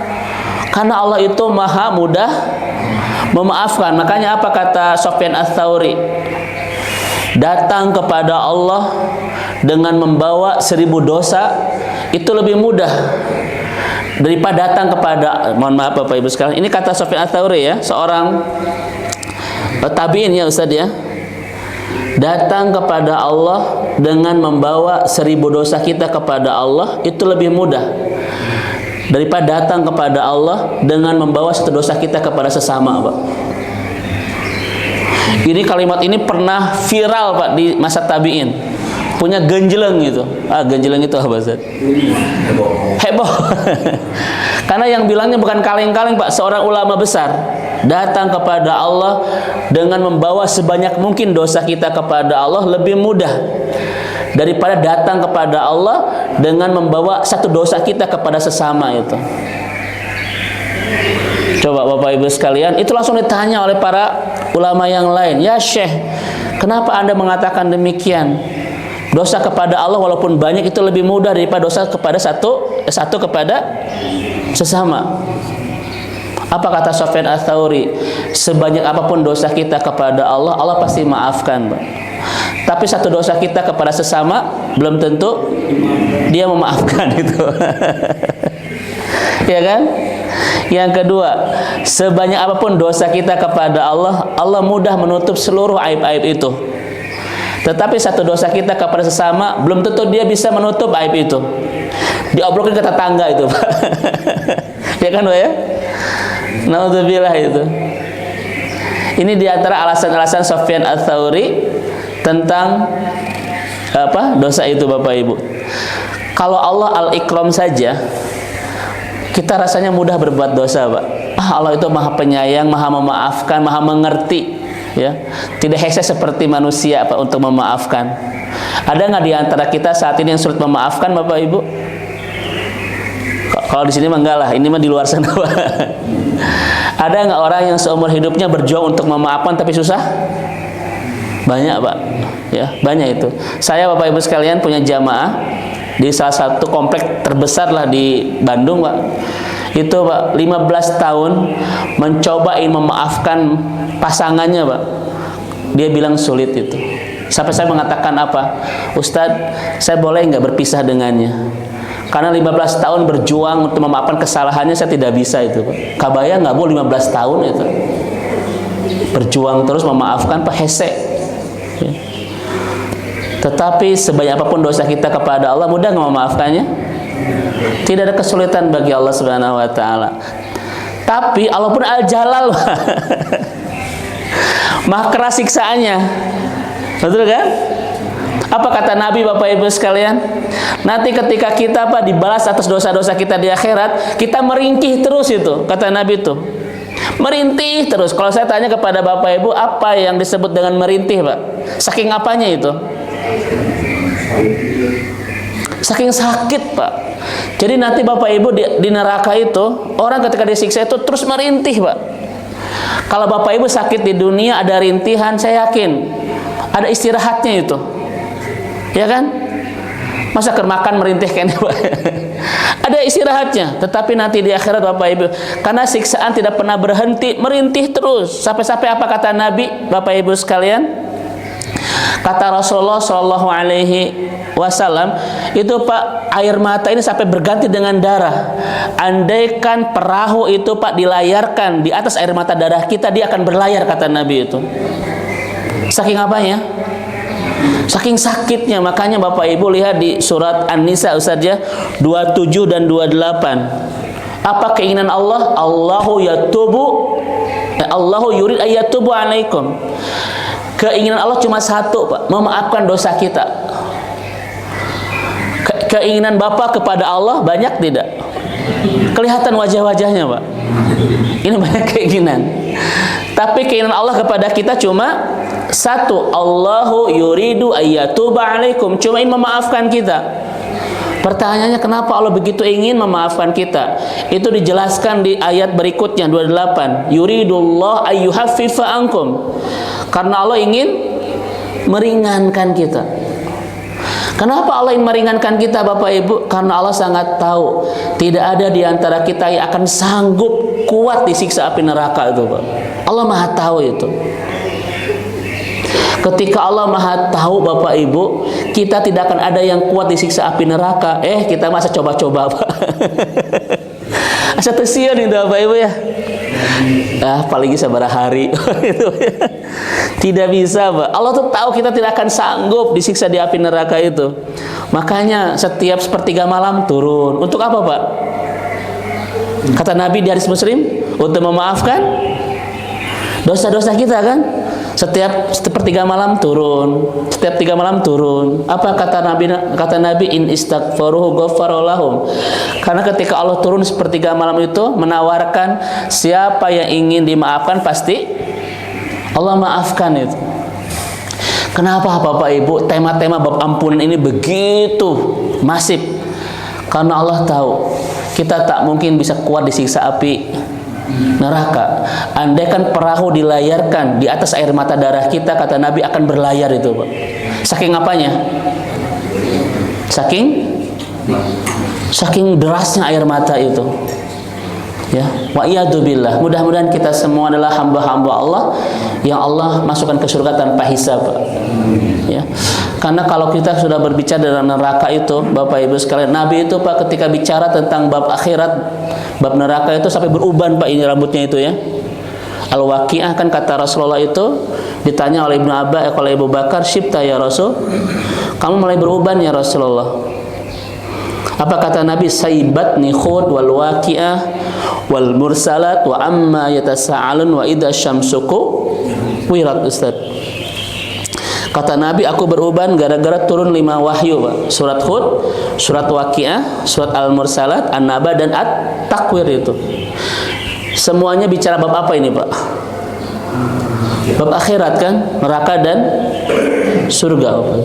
A: Karena Allah itu maha mudah memaafkan. Makanya apa kata Sufyan Ats-Tsauri? Datang kepada Allah dengan membawa 1000 dosa itu lebih mudah daripada datang kepada, mohon maaf Bapak Ibu sekalian, ini kata Sufyan Ats-Tsauri ya, seorang tabi'in ya Ustaz ya. Datang kepada Allah dengan membawa 1000 dosa kita kepada Allah itu lebih mudah daripada datang kepada Allah dengan membawa 1 dosa kita kepada sesama Pak. Ini kalimat ini pernah viral Pak di masa tabi'in, punya genjeleng gitu. Ah, genjeleng itu apa Ustaz? Heboh. Karena yang bilangnya bukan kaleng-kaleng Pak, seorang ulama besar datang kepada Allah dengan membawa sebanyak mungkin dosa kita kepada Allah lebih mudah daripada datang kepada Allah dengan membawa 1 dosa kita kepada sesama itu. Coba Bapak Ibu sekalian, itu langsung ditanya oleh para ulama yang lain, ya Syekh, kenapa Anda mengatakan demikian? Dosa kepada Allah walaupun banyak itu lebih mudah daripada dosa kepada satu kepada sesama. Apa kata Sufyan Ats-Tsauri? Sebanyak apapun dosa kita kepada Allah, Allah pasti maafkan Pak. Tapi 1 dosa kita kepada sesama belum tentu Dia memaafkan itu. Ya kan? Yang kedua, sebanyak apapun dosa kita kepada Allah, Allah mudah menutup seluruh aib-aib itu. Tetapi 1 dosa kita kepada sesama belum tentu Dia bisa menutup aib itu. Diobrolin ke tetangga itu Pak. Ya kan Pak ya? Naudzubillah itu. Ini diantara alasan-alasan Sufyan Ats-Tsauri tentang apa dosa itu Bapak Ibu. Kalau Allah Al-Ikram saja, kita rasanya mudah berbuat dosa Pak. Allah itu maha penyayang, maha memaafkan, maha mengerti, ya. Tidak hese seperti manusia Pak untuk memaafkan. Ada nggak di antara kita saat ini yang sulit memaafkan Bapak Ibu? Kalau di sini mah enggak lah, ini mah di luar sana Pak. Ada nggak orang yang seumur hidupnya berjuang untuk memaafkan tapi susah? Banyak Pak, ya banyak itu. Saya Bapak Ibu sekalian punya jamaah di salah satu komplek terbesar lah di Bandung Pak. Itu Pak 15 tahun mencobain memaafkan pasangannya Pak. Dia bilang sulit itu. Sampai saya mengatakan apa? Ustadz, saya boleh nggak berpisah dengannya? Karena 15 tahun berjuang untuk memaafkan kesalahannya saya tidak bisa itu Pak. Kabaya nggak Bu 15 tahun itu. Berjuang terus memaafkan Pak hese. Ya. Tetapi sebanyak apapun dosa kita kepada Allah, mudah nggak memaafkannya? Tidak ada kesulitan bagi Allah Subhanahu wa taala. Tapi Allah pun Al-Jalal. Maha keras siksaannya. Betul kan? Apa kata Nabi Bapak Ibu sekalian? Nanti ketika kita dibalas atas dosa-dosa kita di akhirat, kita merintih terus itu, kata Nabi itu. Merintih terus. Kalau saya tanya kepada Bapak Ibu, apa yang disebut dengan merintih Pak? Saking apanya itu? Saking sakit Pak. Jadi nanti Bapak Ibu di neraka itu, orang ketika disiksa itu terus merintih, Pak. Kalau Bapak Ibu sakit di dunia ada rintihan, saya yakin ada istirahatnya itu. Ya kan? Masa makan merintih kan, Pak? Ada istirahatnya. Tetapi nanti di akhirat Bapak Ibu, karena siksaan tidak pernah berhenti, merintih terus. Sampai-sampai apa kata Nabi, Bapak Ibu sekalian? Kata Rasulullah Shallallahu Alaihi Wasallam, itu Pak, air mata ini sampai berganti dengan darah. Andaikan perahu itu Pak dilayarkan di atas air mata darah kita, dia akan berlayar, kata Nabi itu. Saking apanya? Saking sakitnya. Makanya Bapak Ibu lihat di surat An-Nisa Ustaz ya, 27 dan 28. Apa keinginan Allah? Allahu yurid ayyatubu alaikum. Keinginan Allah cuma satu, Pak, memaafkan dosa kita. Keinginan Bapak kepada Allah banyak tidak? Kelihatan wajah-wajahnya, Pak. Ini banyak keinginan. Tapi keinginan Allah kepada kita cuma satu. Allahu yuridu ayyatuba alaikum. Cuma ingin memaafkan kita. Pertanyaannya, kenapa Allah begitu ingin memaafkan kita? Itu dijelaskan di ayat berikutnya 28. Yuridullah ayyuhaffifa ankum. Karena Allah ingin meringankan kita. Kenapa Allah ingin meringankan kita, Bapak Ibu? Karena Allah sangat tahu tidak ada di antara kita yang akan sanggup kuat disiksa api neraka itu, Pak. Allah Maha tahu itu. Ketika Allah Maha tahu, Bapak Ibu, kita tidak akan ada yang kuat disiksa api neraka. Kita masa coba-coba, Pak. Asa tesian itu, Bapak Ibu ya. Paling sabar hari. Tidak bisa, Pak. Allah tuh tahu kita tidak akan sanggup disiksa di api neraka itu. Makanya setiap sepertiga malam turun. Untuk apa, Pak? Kata Nabi di hadis Muslim, untuk memaafkan dosa-dosa kita kan. Setiap sepertiga malam turun. Setiap 3 malam turun. Apa kata Nabi? Kata Nabi, in istaghfaruhu ghafara lahum. Karena ketika Allah turun sepertiga malam itu menawarkan siapa yang ingin dimaafkan pasti Allah maafkan itu. Kenapa Bapak Ibu tema-tema bab ampunan ini begitu masif? Karena Allah tahu kita tak mungkin bisa kuat disiksa api neraka. Andaikan perahu dilayarkan di atas air mata darah kita, kata Nabi, akan berlayar itu, Pak. Saking apanya? Saking derasnya air mata itu. Ya, wa iyadu billah. Mudah-mudahan kita semua adalah hamba-hamba Allah yang Allah masukkan ke surga tanpa hisab, Pak. Ya. Karena kalau kita sudah berbicara tentang neraka itu, Bapak Ibu sekalian, Nabi itu, Pak, ketika bicara tentang bab akhirat, bab neraka itu sampai beruban, Pak, ini rambutnya itu ya. Al-Waqi'ah kan kata Rasulullah itu ditanya oleh Ibnu Abbas, oleh Abu Bakar, "Syibta ya Rasul?" Kamu mulai beruban ya Rasulullah. Apa kata Nabi? "Saibatni khud wal waqi'ah wal mursalat wa amma yatasaalun wa idza syamsuku wirat." Ustaz, kata Nabi, aku beruban gara-gara turun 5 wahyu, Pak. Surat Hud, surat Waqi'ah, surat Al-Mursalat, An-Naba, dan At-Takwir itu. Semuanya bicara bab apa ini, Pak? Bab akhirat kan? Neraka dan surga, Pak.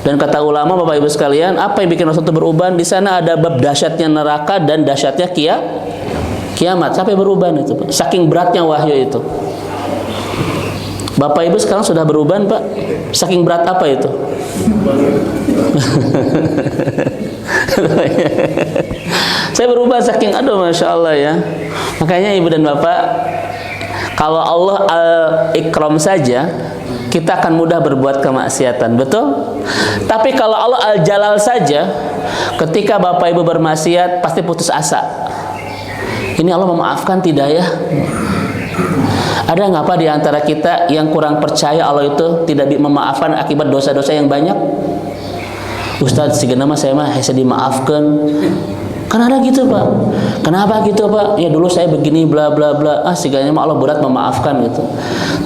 A: Dan kata ulama, Bapak Ibu sekalian, apa yang bikin Rasul itu beruban? Di sana ada bab dahsyatnya neraka dan dahsyatnya kiamat. Sampai beruban itu, Pak. Saking beratnya wahyu itu. Bapak Ibu sekarang sudah beruban, Pak. Saking berat apa itu? Saya berubah saking, aduh, Masya Allah ya. Makanya Ibu dan Bapak, kalau Allah al-ikram saja, kita akan mudah berbuat kemaksiatan, betul? Tapi kalau Allah al-jalal saja, ketika Bapak Ibu bermaksiat, pasti putus asa. Ini Allah memaafkan tidak ya? Ada nggak Pak di antara kita yang kurang percaya Allah itu tidak memaafkan akibat dosa-dosa yang banyak? Ustadz, segenama saya mah bisa dimaafkan. Kan ada gitu, Pak. Kenapa gitu, Pak? Ya dulu saya begini bla bla bla. Segenama Allah berat memaafkan gitu.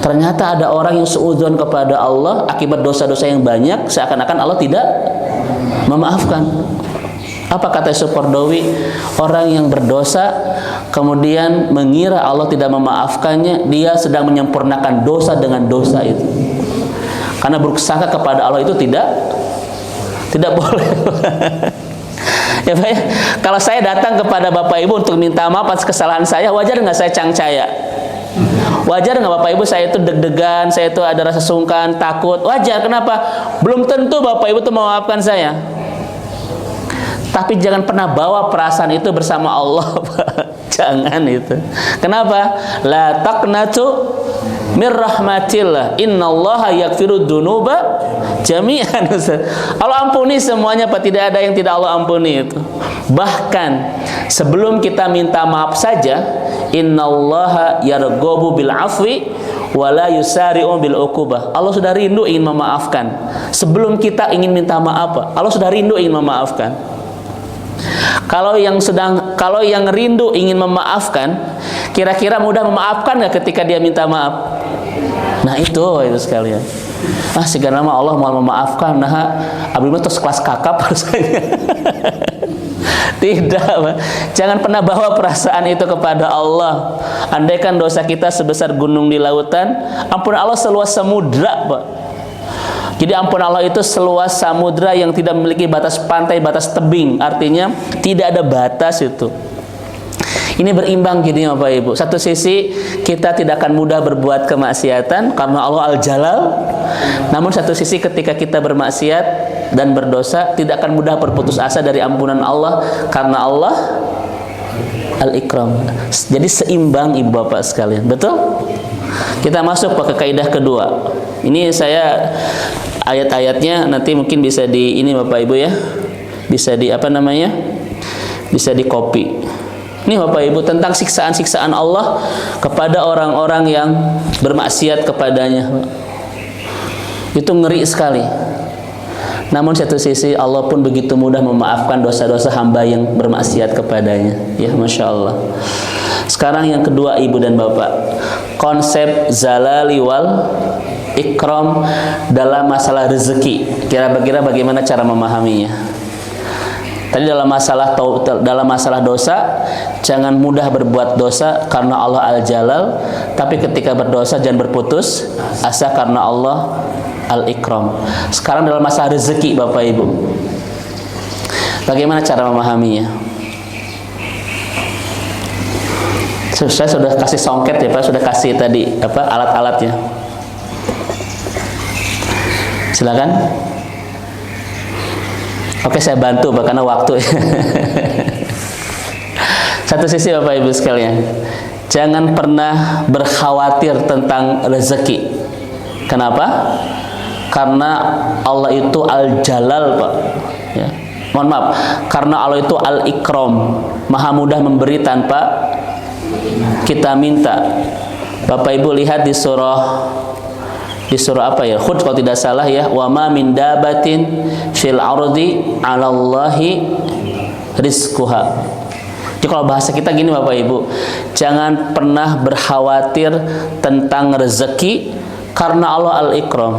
A: Ternyata ada orang yang suudzon kepada Allah akibat dosa-dosa yang banyak, seakan-akan Allah tidak memaafkan. Apa kata Sukordowi? Orang yang berdosa kemudian mengira Allah tidak memaafkannya, dia sedang menyempurnakan dosa dengan dosa itu. Karena bersangka kepada Allah itu tidak boleh. Ya Pak ya, kalau saya datang kepada Bapak Ibu untuk minta maaf atas kesalahan saya, wajar nggak saya cangcaya? Wajar nggak Bapak Ibu saya itu deg-degan, saya itu ada rasa sungkan, takut? Wajar. Kenapa? Belum tentu Bapak Ibu itu memaafkan saya. Tapi jangan pernah bawa perasaan itu bersama Allah, Pak. Jangan itu. Kenapa? La taqnatu mir rahmatillah. Innallaha yaghfiru dzunuba jami'an. Allah ampuni semuanya, Pak. Tidak ada yang tidak Allah ampuni itu. Bahkan sebelum kita minta maaf saja, innallaha yarghabu bil afwi wala yusari'u bil uqubah. Allah sudah rindu ingin memaafkan. Sebelum kita ingin minta maaf, Allah sudah rindu ingin memaafkan. Kalau yang rindu ingin memaafkan, kira-kira mudah memaafkan nggak ketika dia minta maaf? Nah itu sekalian. Segala nama Allah mau memaafkan. Nah, abdi mah tos kelas kakap harusnya. Tidak, Pak. Jangan pernah bawa perasaan itu kepada Allah. Andaikan dosa kita sebesar gunung di lautan, ampun Allah seluas samudra, Pak. Jadi ampun Allah itu seluas samudra yang tidak memiliki batas pantai, batas tebing. Artinya tidak ada batas itu. Ini berimbang gini Bapak Ibu. Satu sisi kita tidak akan mudah berbuat kemaksiatan karena Allah Al-Jalal. Namun satu sisi ketika kita bermaksiat dan berdosa, tidak akan mudah berputus asa dari ampunan Allah karena Allah Al-Ikram. Jadi seimbang Ibu Bapak sekalian. Betul? Kita masuk ke kaidah kedua. Ini saya ayat-ayatnya nanti mungkin bisa di ini Bapak Ibu ya. Bisa di Bisa di copy. Ini Bapak Ibu tentang siksaan-siksaan Allah kepada orang-orang yang bermaksiat kepadanya. Itu ngeri sekali. Namun satu sisi Allah pun begitu mudah memaafkan dosa-dosa hamba yang bermaksiat kepadanya. Ya Masya Allah. Sekarang yang kedua Ibu dan Bapak, konsep zalali wal ikram dalam masalah rezeki. Kira-kira bagaimana cara memahaminya? Tadi dalam masalah dosa, jangan mudah berbuat dosa karena Allah Al-Jalal, tapi ketika berdosa jangan berputus asa karena Allah Al-Ikram. Sekarang dalam masalah rezeki Bapak Ibu, bagaimana cara memahaminya? Saya sudah kasih songket ya Pak, sudah kasih tadi alat-alatnya. Silakan. Oke, saya bantu Pak karena waktu. Satu sisi Bapak Ibu sekalian, jangan pernah berkhawatir tentang rezeki. Kenapa? Karena Allah itu Al-Jalal Pak. Ya. Mohon maaf, karena Allah itu Al-Ikram, Maha mudah memberi tanpa kita minta. Bapak Ibu lihat di surah apa ya? Hud kalau tidak salah ya, wa ma min dabatin fil ardi 'alallahi rizquha. Jadi kalau bahasa kita gini Bapak Ibu, jangan pernah berkhawatir tentang rezeki karena Allah Al-Ikram.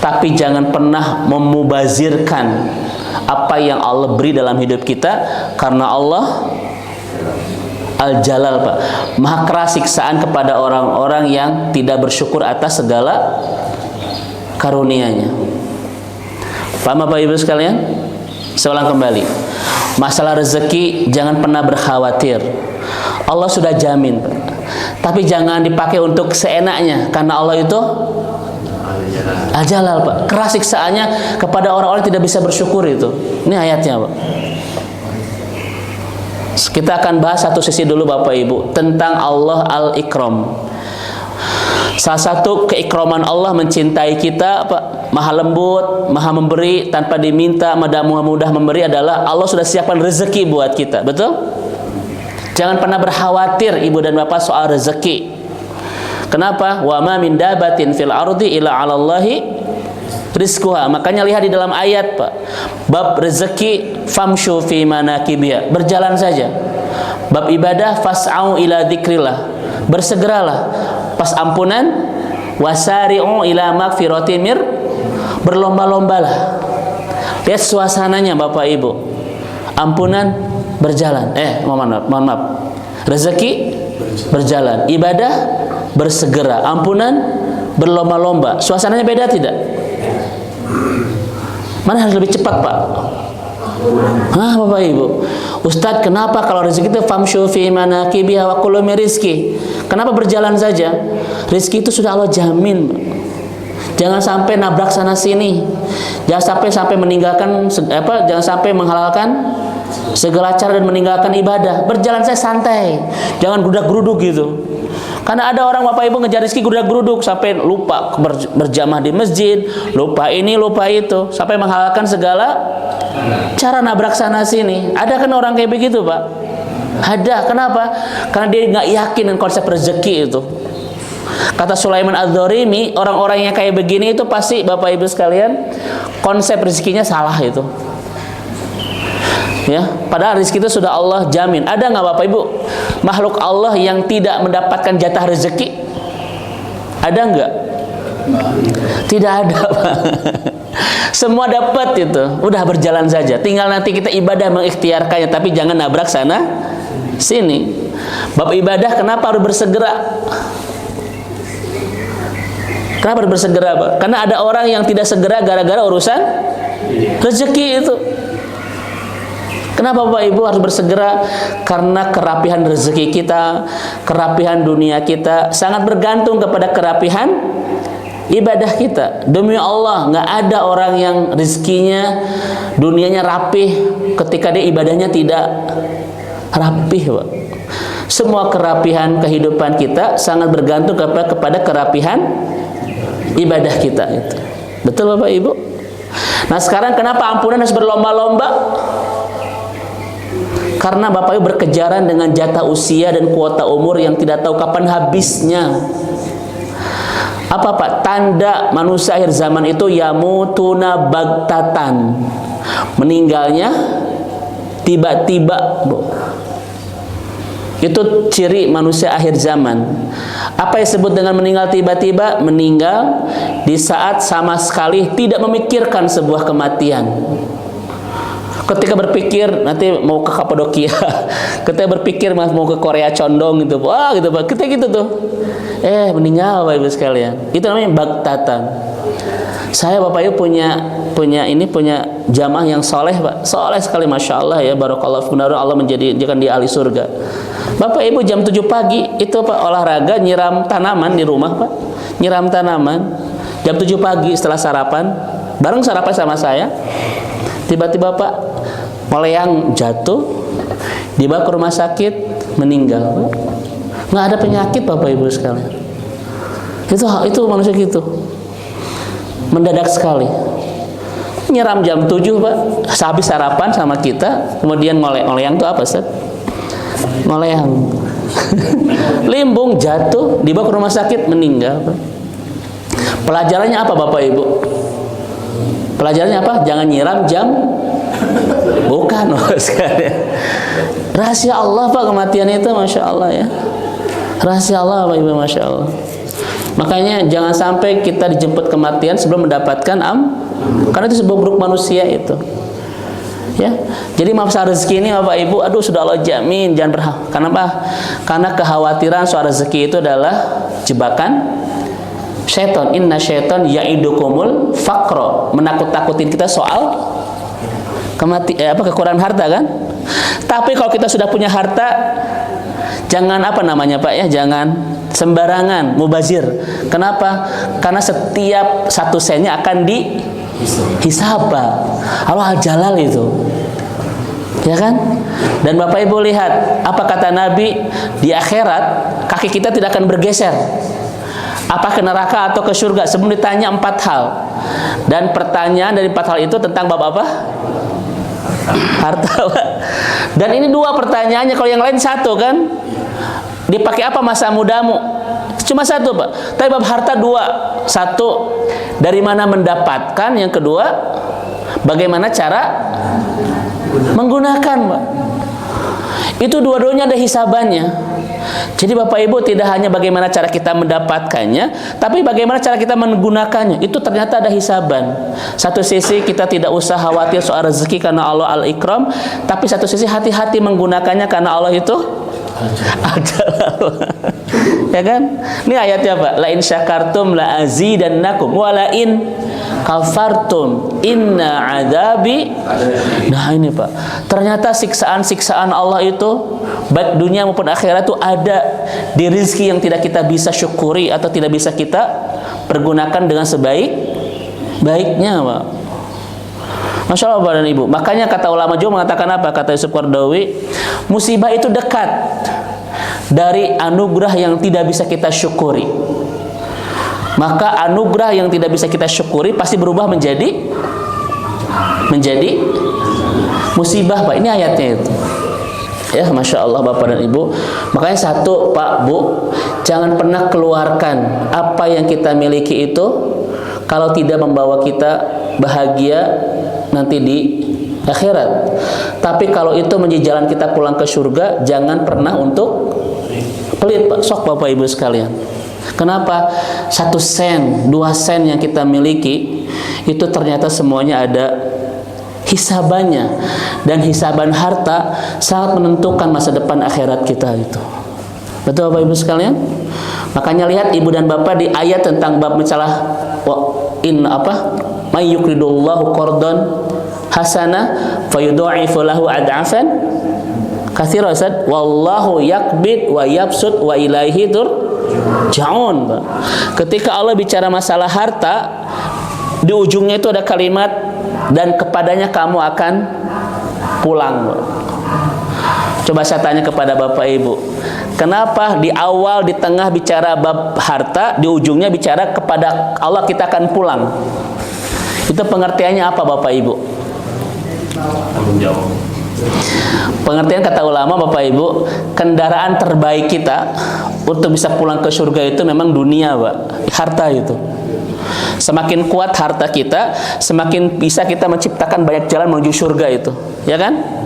A: Tapi jangan pernah memubazirkan apa yang Allah beri dalam hidup kita karena Allah Al-Jalal Pak, maha keras siksaan kepada orang-orang yang tidak bersyukur atas segala karunia-Nya. Paham Bapak Ibu sekalian? Saya ulang kembali. Masalah rezeki jangan pernah berkhawatir. Allah sudah jamin Pak. Tapi jangan dipakai untuk seenaknya karena Allah itu Al-Jalal Pak. Keras siksaannya kepada orang-orang yang tidak bisa bersyukur itu. Ini ayatnya Pak. Kita akan bahas satu sisi dulu Bapak Ibu tentang Allah Al-Ikram. Salah satu keikraman Allah mencintai kita Pak, maha lembut, maha memberi tanpa diminta, mudah memberi adalah Allah sudah siapkan rezeki buat kita. Betul? Jangan pernah berkhawatir Ibu dan Bapak soal rezeki. Kenapa? Wa ma min dabatin fil ardi illa 'alallahi rizquha. Makanya lihat di dalam ayat Pak, bab rezeki famshu fi manakibiha, berjalan saja. Bab ibadah fas'au ila dzikrillah, bersegeralah. Pas ampunan wasari'u ila magfiratin mir, berlomba-lombalah. Lihat suasananya Bapak Ibu. Ampunan berjalan. Mohon maaf. Rezeki berjalan, ibadah bersegera, ampunan berlomba-lomba. Suasananya beda tidak? Mana harus lebih cepat Pak? Hah, Bapak Ibu, Ustadz, kenapa kalau rezeki itu famshu fi manakibiha wa kulu min rizki? Kenapa berjalan saja? Rezeki itu sudah Allah jamin. Jangan sampai nabrak sana sini. Jangan sampai meninggalkan jangan sampai menghalalkan segala cara dan meninggalkan ibadah. Berjalan saya santai. Jangan grudak-gruduk gitu. Karena ada orang Bapak Ibu ngejar rezeki grudak-gruduk sampai lupa berjamaah di masjid, lupa ini, lupa itu, sampai menghalalkan segala cara nabrak sana sini. Ada kan orang kayak begitu, Pak? Ada. Kenapa? Karena dia nggak yakin dengan konsep rezeki itu. Kata Sulaiman Adz-Dzarimi, orang-orang yang kayak begini itu pasti Bapak Ibu sekalian konsep rezekinya salah itu. Ya, padahal rezeki itu sudah Allah jamin. Ada nggak Bapak Ibu makhluk Allah yang tidak mendapatkan jatah rezeki? Ada nggak? Tidak ada, Pak. Semua dapat itu. Udah berjalan saja. Tinggal nanti kita ibadah mengikhtiarkannya, tapi jangan nabrak sana sini. Bab ibadah kenapa harus bersegera? Kenapa harus bersegera, Pak? Karena ada orang yang tidak segera gara-gara urusan rezeki itu. Kenapa Bapak Ibu harus bersegera? Karena kerapihan rezeki kita, kerapihan dunia kita sangat bergantung kepada kerapihan ibadah kita. Demi Allah, nggak ada orang yang rezekinya dunianya rapih ketika dia ibadahnya tidak rapih, Pak. Semua kerapihan kehidupan kita sangat bergantung kepada kerapihan ibadah kita itu. Betul Bapak Ibu? Nah, sekarang kenapa ampunan harus berlomba-lomba? Karena Bapak Ibu berkejaran dengan jatah usia dan kuota umur yang tidak tahu kapan habisnya. Apa Pak? Tanda manusia akhir zaman itu yamutuna bagtatan. Meninggalnya tiba-tiba. Itu ciri manusia akhir zaman. Apa yang disebut dengan meninggal tiba-tiba? Meninggal di saat sama sekali tidak memikirkan sebuah kematian. Ketika berpikir nanti mau ke Kapadokia, ketika berpikir mau ke Korea condong gitu, wah gitu Pak, kita gitu tuh, meninggal Bapak Ibu sekalian. Itu namanya bagtatan. Saya Bapak Ibu punya jamaah yang soleh Pak, soleh sekali, masya Allah ya, barakallah, benar Allah menjadikan dia ahli surga. Bapak Ibu jam 7 pagi itu Pak olahraga nyiram tanaman di rumah Pak, nyiram tanaman jam 7 pagi setelah sarapan, bareng sarapan sama saya. Tiba-tiba Pak meleang jatuh, dibawa ke rumah sakit, meninggal. Nggak ada penyakit Bapak Ibu sekalian. Itu manusia gitu, mendadak sekali. Nyiram jam 7 Pak, habis sarapan sama kita, kemudian ngoleang itu apa Ustaz? Ngoleang. Limbung jatuh, dibawa ke rumah sakit, meninggal Pak. Pelajarannya apa Bapak Ibu? Pelajarannya apa? Jangan nyiram jam bukan sekalian. Rahasia Allah Pak kematian itu, masya Allah ya. Rahasia Allah Bapak Ibu, masya Allah. Makanya jangan sampai kita dijemput kematian sebelum mendapatkan karena itu sebuah buruk manusia itu. Ya, jadi masalah rezeki ini Bapak Ibu, aduh sudah Allah jamin, jangan berharap. Kenapa? Karena kekhawatiran soal rezeki itu adalah jebakan syaitan. Inna syaitan ya'idukumul faqra, menakut-takutin kita soal kekurangan harta kan. Tapi kalau kita sudah punya harta, jangan Pak ya, jangan sembarangan mubazir. Kenapa? Karena setiap 1 sennya akan dihisab. Allah Al-Jalal itu. Ya kan? Dan Bapak Ibu lihat apa kata Nabi, di akhirat kaki kita tidak akan bergeser. Apa ke neraka atau ke surga sebelum ditanya 4 hal. Dan pertanyaan dari 4 hal itu tentang bab apa? Harta. Dan ini 2 pertanyaannya, kalau yang lain 1 kan? Dipakai apa masa mudamu? Cuma 1 Pak. Tapi bab harta 2. 1, dari mana mendapatkan? Yang kedua, bagaimana cara menggunakan Pak. Itu dua-duanya ada hisabannya. Jadi Bapak Ibu tidak hanya bagaimana cara kita mendapatkannya, tapi bagaimana cara kita menggunakannya. Itu ternyata ada hisaban. Satu sisi kita tidak usah khawatir soal rezeki karena Allah Al-Ikram, tapi satu sisi hati-hati menggunakannya karena Allah itu ya kan? Ini ayatnya Pak, la in syakartum la azidannakum wa la in kafartum inna adabi. Nah ini Pak, ternyata siksaan-siksaan Allah itu baik dunia maupun akhirat itu ada di rizki yang tidak kita bisa syukuri atau tidak bisa kita pergunakan dengan sebaik-baiknya Pak. Masya Allah Bapak dan Ibu. Makanya kata ulama juga mengatakan apa? Kata Yusuf Qaradawi, musibah itu dekat dari anugerah yang tidak bisa kita syukuri. Maka anugerah yang tidak bisa kita syukuri pasti berubah menjadi musibah Pak. Ini ayatnya itu. Ya, Masya Allah Bapak dan Ibu. Makanya satu Pak, Bu, jangan pernah keluarkan apa yang kita miliki itu kalau tidak membawa kita bahagia nanti di akhirat. Tapi kalau itu menjadi jalan kita pulang ke surga, jangan pernah untuk pelit Pak. Sok Bapak Ibu sekalian. Kenapa? 1 sen, 2 sen yang kita miliki itu ternyata semuanya ada hisabannya, dan hisaban harta sangat menentukan masa depan akhirat kita itu. Betul Bapak Ibu sekalian? Makanya lihat Ibu dan Bapak di ayat tentang bab masalah may yuqridullahu qardan hasanah fayudha'ifu lahu ad'afan katsira. Wallahu yakbid wa yabsut wa ilaihi turja'un. Ketika Allah bicara masalah harta, di ujungnya itu ada kalimat dan kepadanya kamu akan pulang. Coba saya tanya kepada Bapak Ibu, kenapa di awal, di tengah bicara bab harta, di ujungnya bicara kepada Allah kita akan pulang? Itu pengertiannya apa Bapak Ibu? Pengertian kata ulama Bapak Ibu, kendaraan terbaik kita untuk bisa pulang ke surga itu memang dunia Pak, harta itu. Semakin kuat harta kita, semakin bisa kita menciptakan banyak jalan menuju surga itu, ya kan?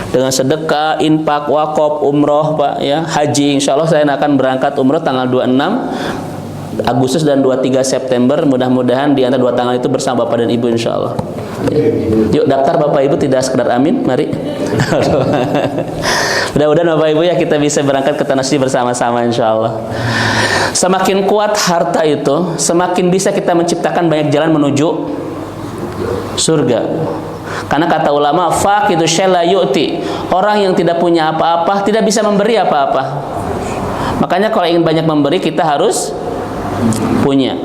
A: Dengan sedekah, infak, wakaf, umroh Pak, ya, haji. Insya Allah saya akan berangkat umroh tanggal 26 Agustus dan 23 September. Mudah-mudahan di antara 2 tanggal itu bersama Bapak dan Ibu insya Allah. Yuk daftar Bapak Ibu, tidak sekedar amin, mari. Mudah-mudahan Bapak Ibu ya kita bisa berangkat ke tanah suci bersama-sama insya Allah. Semakin kuat harta itu, semakin bisa kita menciptakan banyak jalan menuju surga. Karena kata ulama, faqidu syai' la yu'ti. Orang yang tidak punya apa-apa tidak bisa memberi apa-apa. Makanya kalau ingin banyak memberi, kita harus punya.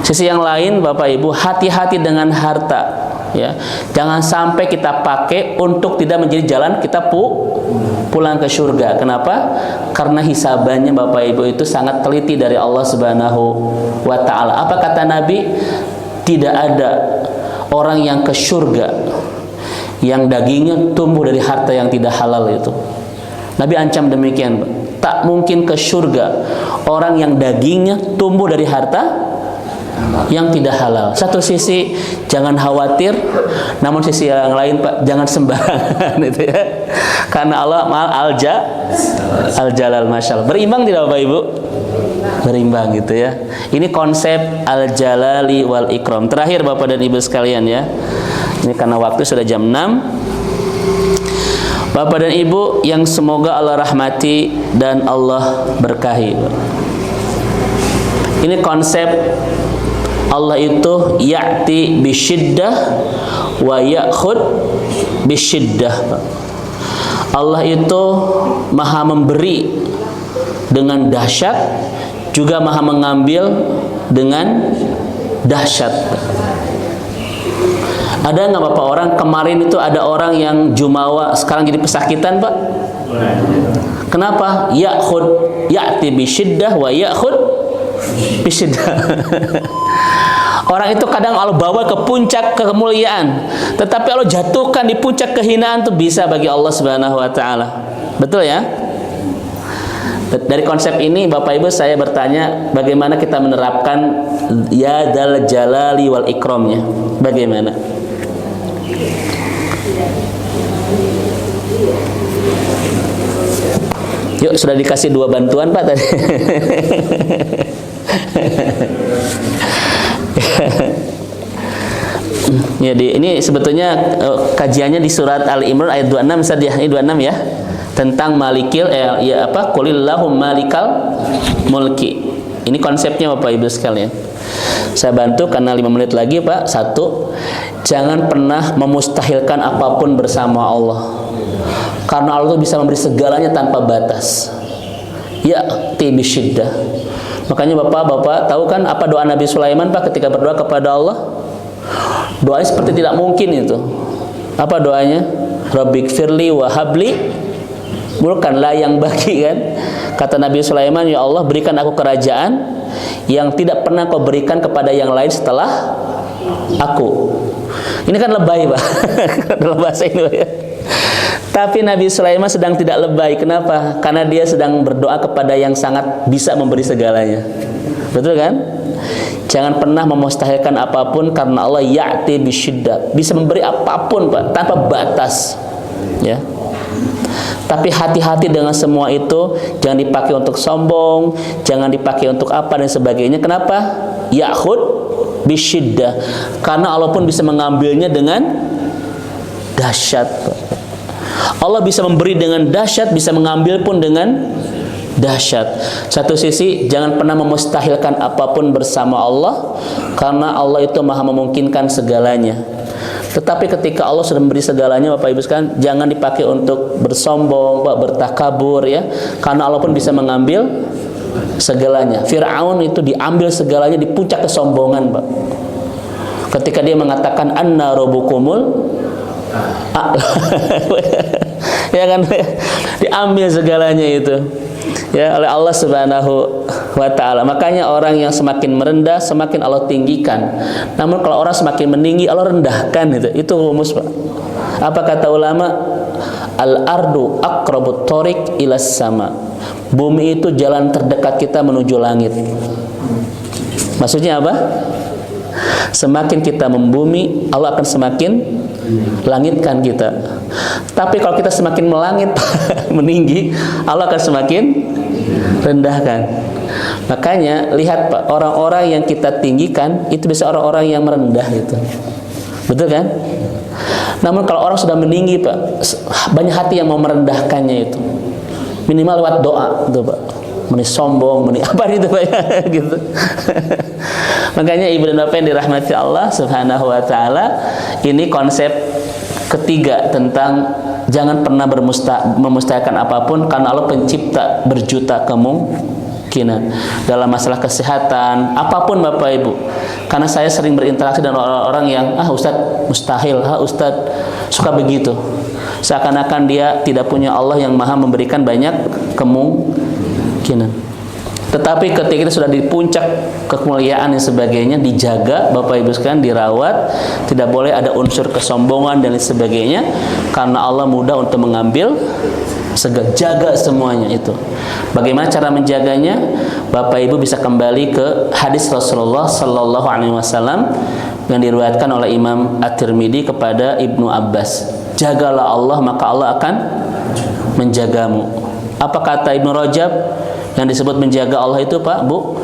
A: Sisi yang lain Bapak Ibu, hati-hati dengan harta, ya. Jangan sampai kita pakai untuk tidak menjadi jalan kita pulang ke surga. Kenapa? Karena hisabannya Bapak Ibu itu sangat teliti dari Allah Subhanahu wa taala. Apa kata Nabi? Tidak ada orang yang ke surga yang dagingnya tumbuh dari harta yang tidak halal itu. Nabi ancam demikian, tak mungkin ke surga orang yang dagingnya tumbuh dari harta yang tidak halal. Satu sisi jangan khawatir, namun sisi yang lain Pak, jangan sembarangan itu ya. Karena Allah al-jalal masyaallah. Berimbang tidak Bapak Ibu? Berimbang gitu ya. Ini konsep al-jalali wal ikram. Terakhir Bapak dan Ibu sekalian ya. Ini karena waktu sudah jam 6. Bapak dan Ibu yang semoga Allah rahmati dan Allah berkahi. Ini konsep Allah itu ya'ti bisyiddah wa ya'khud bisyiddah. Allah itu maha memberi dengan dahsyat, juga maha mengambil dengan dahsyat. Ada nggak Bapak orang kemarin itu ada orang yang jumawa sekarang jadi pesakitan Pak? Kenapa? Ya'ti bisyiddah wa ya'khud bisyiddah. Orang itu kadang Allah bawa ke puncak kemuliaan, tetapi Allah jatuhkan di puncak kehinaan itu bisa bagi Allah Subhanahu wa taala. Betul ya? Dari konsep ini Bapak Ibu saya bertanya, bagaimana kita menerapkan ya dzal jalali wal ikramnya? Bagaimana? Yuk, sudah dikasih 2 bantuan Pak tadi. Jadi ini sebetulnya kajiannya di surat Al-Imran ayat 26 Ustaz ya. Ini 26 ya. Tentang malikil qulillahum malikal mulki. Ini konsepnya Bapak Ibu sekalian. Saya bantu karena 5 menit lagi Pak. 1, jangan pernah memustahilkan apapun bersama Allah, karena Allah itu bisa memberi segalanya tanpa batas. Ya'ti bisyiddah. Makanya bapak-bapak tahu kan apa doa Nabi Sulaiman Pak ketika berdoa kepada Allah? Doanya seperti tidak mungkin itu. Apa doanya? Rabbighfirli wa habli mulkan la yang bagi, kan? Kata Nabi Sulaiman, ya Allah, berikan aku kerajaan yang tidak pernah kau berikan kepada yang lain setelah aku. Ini kan lebay Pak dalam bahasa Indonesia. Tapi Nabi Sulaiman sedang tidak lebay. Kenapa? Karena dia sedang berdoa kepada yang sangat bisa memberi segalanya. Betul kan? Jangan pernah memustahilkan apapun, karena Allah ya'ti bisyiddah, bisa memberi apapun Pak, tanpa batas. Ya. Tapi hati-hati dengan semua itu, jangan dipakai untuk sombong, jangan dipakai untuk apa dan sebagainya. Kenapa? Ya'khud bisyiddah, karena Allah pun bisa mengambilnya dengan dahsyat. Allah bisa memberi dengan dahsyat, bisa mengambil pun dengan dahsyat. Satu sisi, jangan pernah memustahilkan apapun bersama Allah, karena Allah itu maha memungkinkan segalanya. Tetapi ketika Allah sudah memberi segalanya, Bapak Ibu sekalian, jangan dipakai untuk bersombong, bertakabur, ya, karena Allah pun bisa mengambil segalanya. Fir'aun itu diambil segalanya di puncak kesombongan, Pak. Ketika dia mengatakan anna rabbukumul ya kan, diambil segalanya itu, ya, oleh Allah Subhanahu wa ta'ala. Makanya orang yang semakin merendah semakin Allah tinggikan. Namun kalau orang semakin meninggi Allah rendahkan. Itu rumus Pak. Apa kata ulama? Al-ardu aqrabut thoriq ilas sama. Bumi itu jalan terdekat kita menuju langit. Maksudnya apa? Semakin kita membumi, Allah akan semakin langitkan kita. Tapi kalau kita semakin melangit meninggi, Allah akan semakin rendahkan. Makanya lihat Pak, orang-orang yang kita tinggikan itu bisa orang-orang yang merendah gitu. Betul kan? Namun kalau orang sudah meninggi Pak, banyak hati yang mau merendahkannya itu. Minimal lewat doa gitu Pak. Meni sombong, meni apa itu Pak gitu. Makanya Ibu dan Bapak yang dirahmati Allah Subhanahu wa taala, ini konsep ketiga tentang jangan pernah memustahilkan apapun, karena Allah pencipta berjuta kemungkinan dalam masalah kesehatan apapun Bapak Ibu. Karena saya sering berinteraksi dengan orang-orang yang Ustadz mustahil, Ustadz suka begitu, seakan-akan dia tidak punya Allah yang maha memberikan banyak kemungkinan. Tetapi ketika kita sudah di puncak kemuliaan dan sebagainya, dijaga Bapak Ibu sekalian, dirawat, tidak boleh ada unsur kesombongan dan sebagainya, karena Allah mudah untuk mengambil, jaga semuanya itu. Bagaimana cara menjaganya? Bapak Ibu bisa kembali ke hadis Rasulullah Sallallahu Alaihi Wasallam yang diriwayatkan oleh Imam At-Tirmidzi kepada Ibnu Abbas. Jagalah Allah, maka Allah akan menjagamu. Apa kata Ibnu Rajab? Yang disebut menjaga Allah itu Pak, Bu,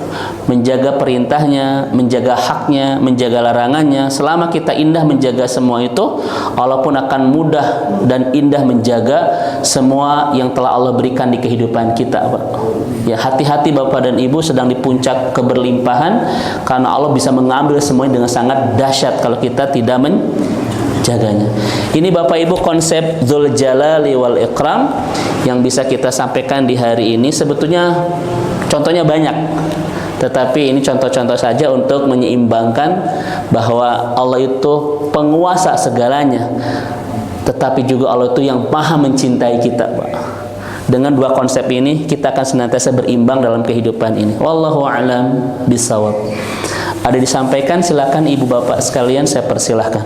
A: menjaga perintahnya, menjaga haknya, menjaga larangannya. Selama kita indah menjaga semua itu, Allah pun akan mudah dan indah menjaga semua yang telah Allah berikan di kehidupan kita Pak. Ya, hati-hati Bapak dan Ibu sedang di puncak keberlimpahan, karena Allah bisa mengambil semuanya dengan sangat dahsyat kalau kita tidak menjaganya. Ini Bapak Ibu konsep Dzul Jalali wal Ikram yang bisa kita sampaikan di hari ini. Sebetulnya contohnya banyak, tetapi ini contoh-contoh saja untuk menyeimbangkan bahwa Allah itu penguasa segalanya, tetapi juga Allah itu yang maha mencintai kita Pak. Dengan dua konsep ini kita akan senantiasa berimbang dalam kehidupan ini. Wallahu a'lam bishawab. Ada disampaikan, silakan Ibu Bapak sekalian, saya persilahkan.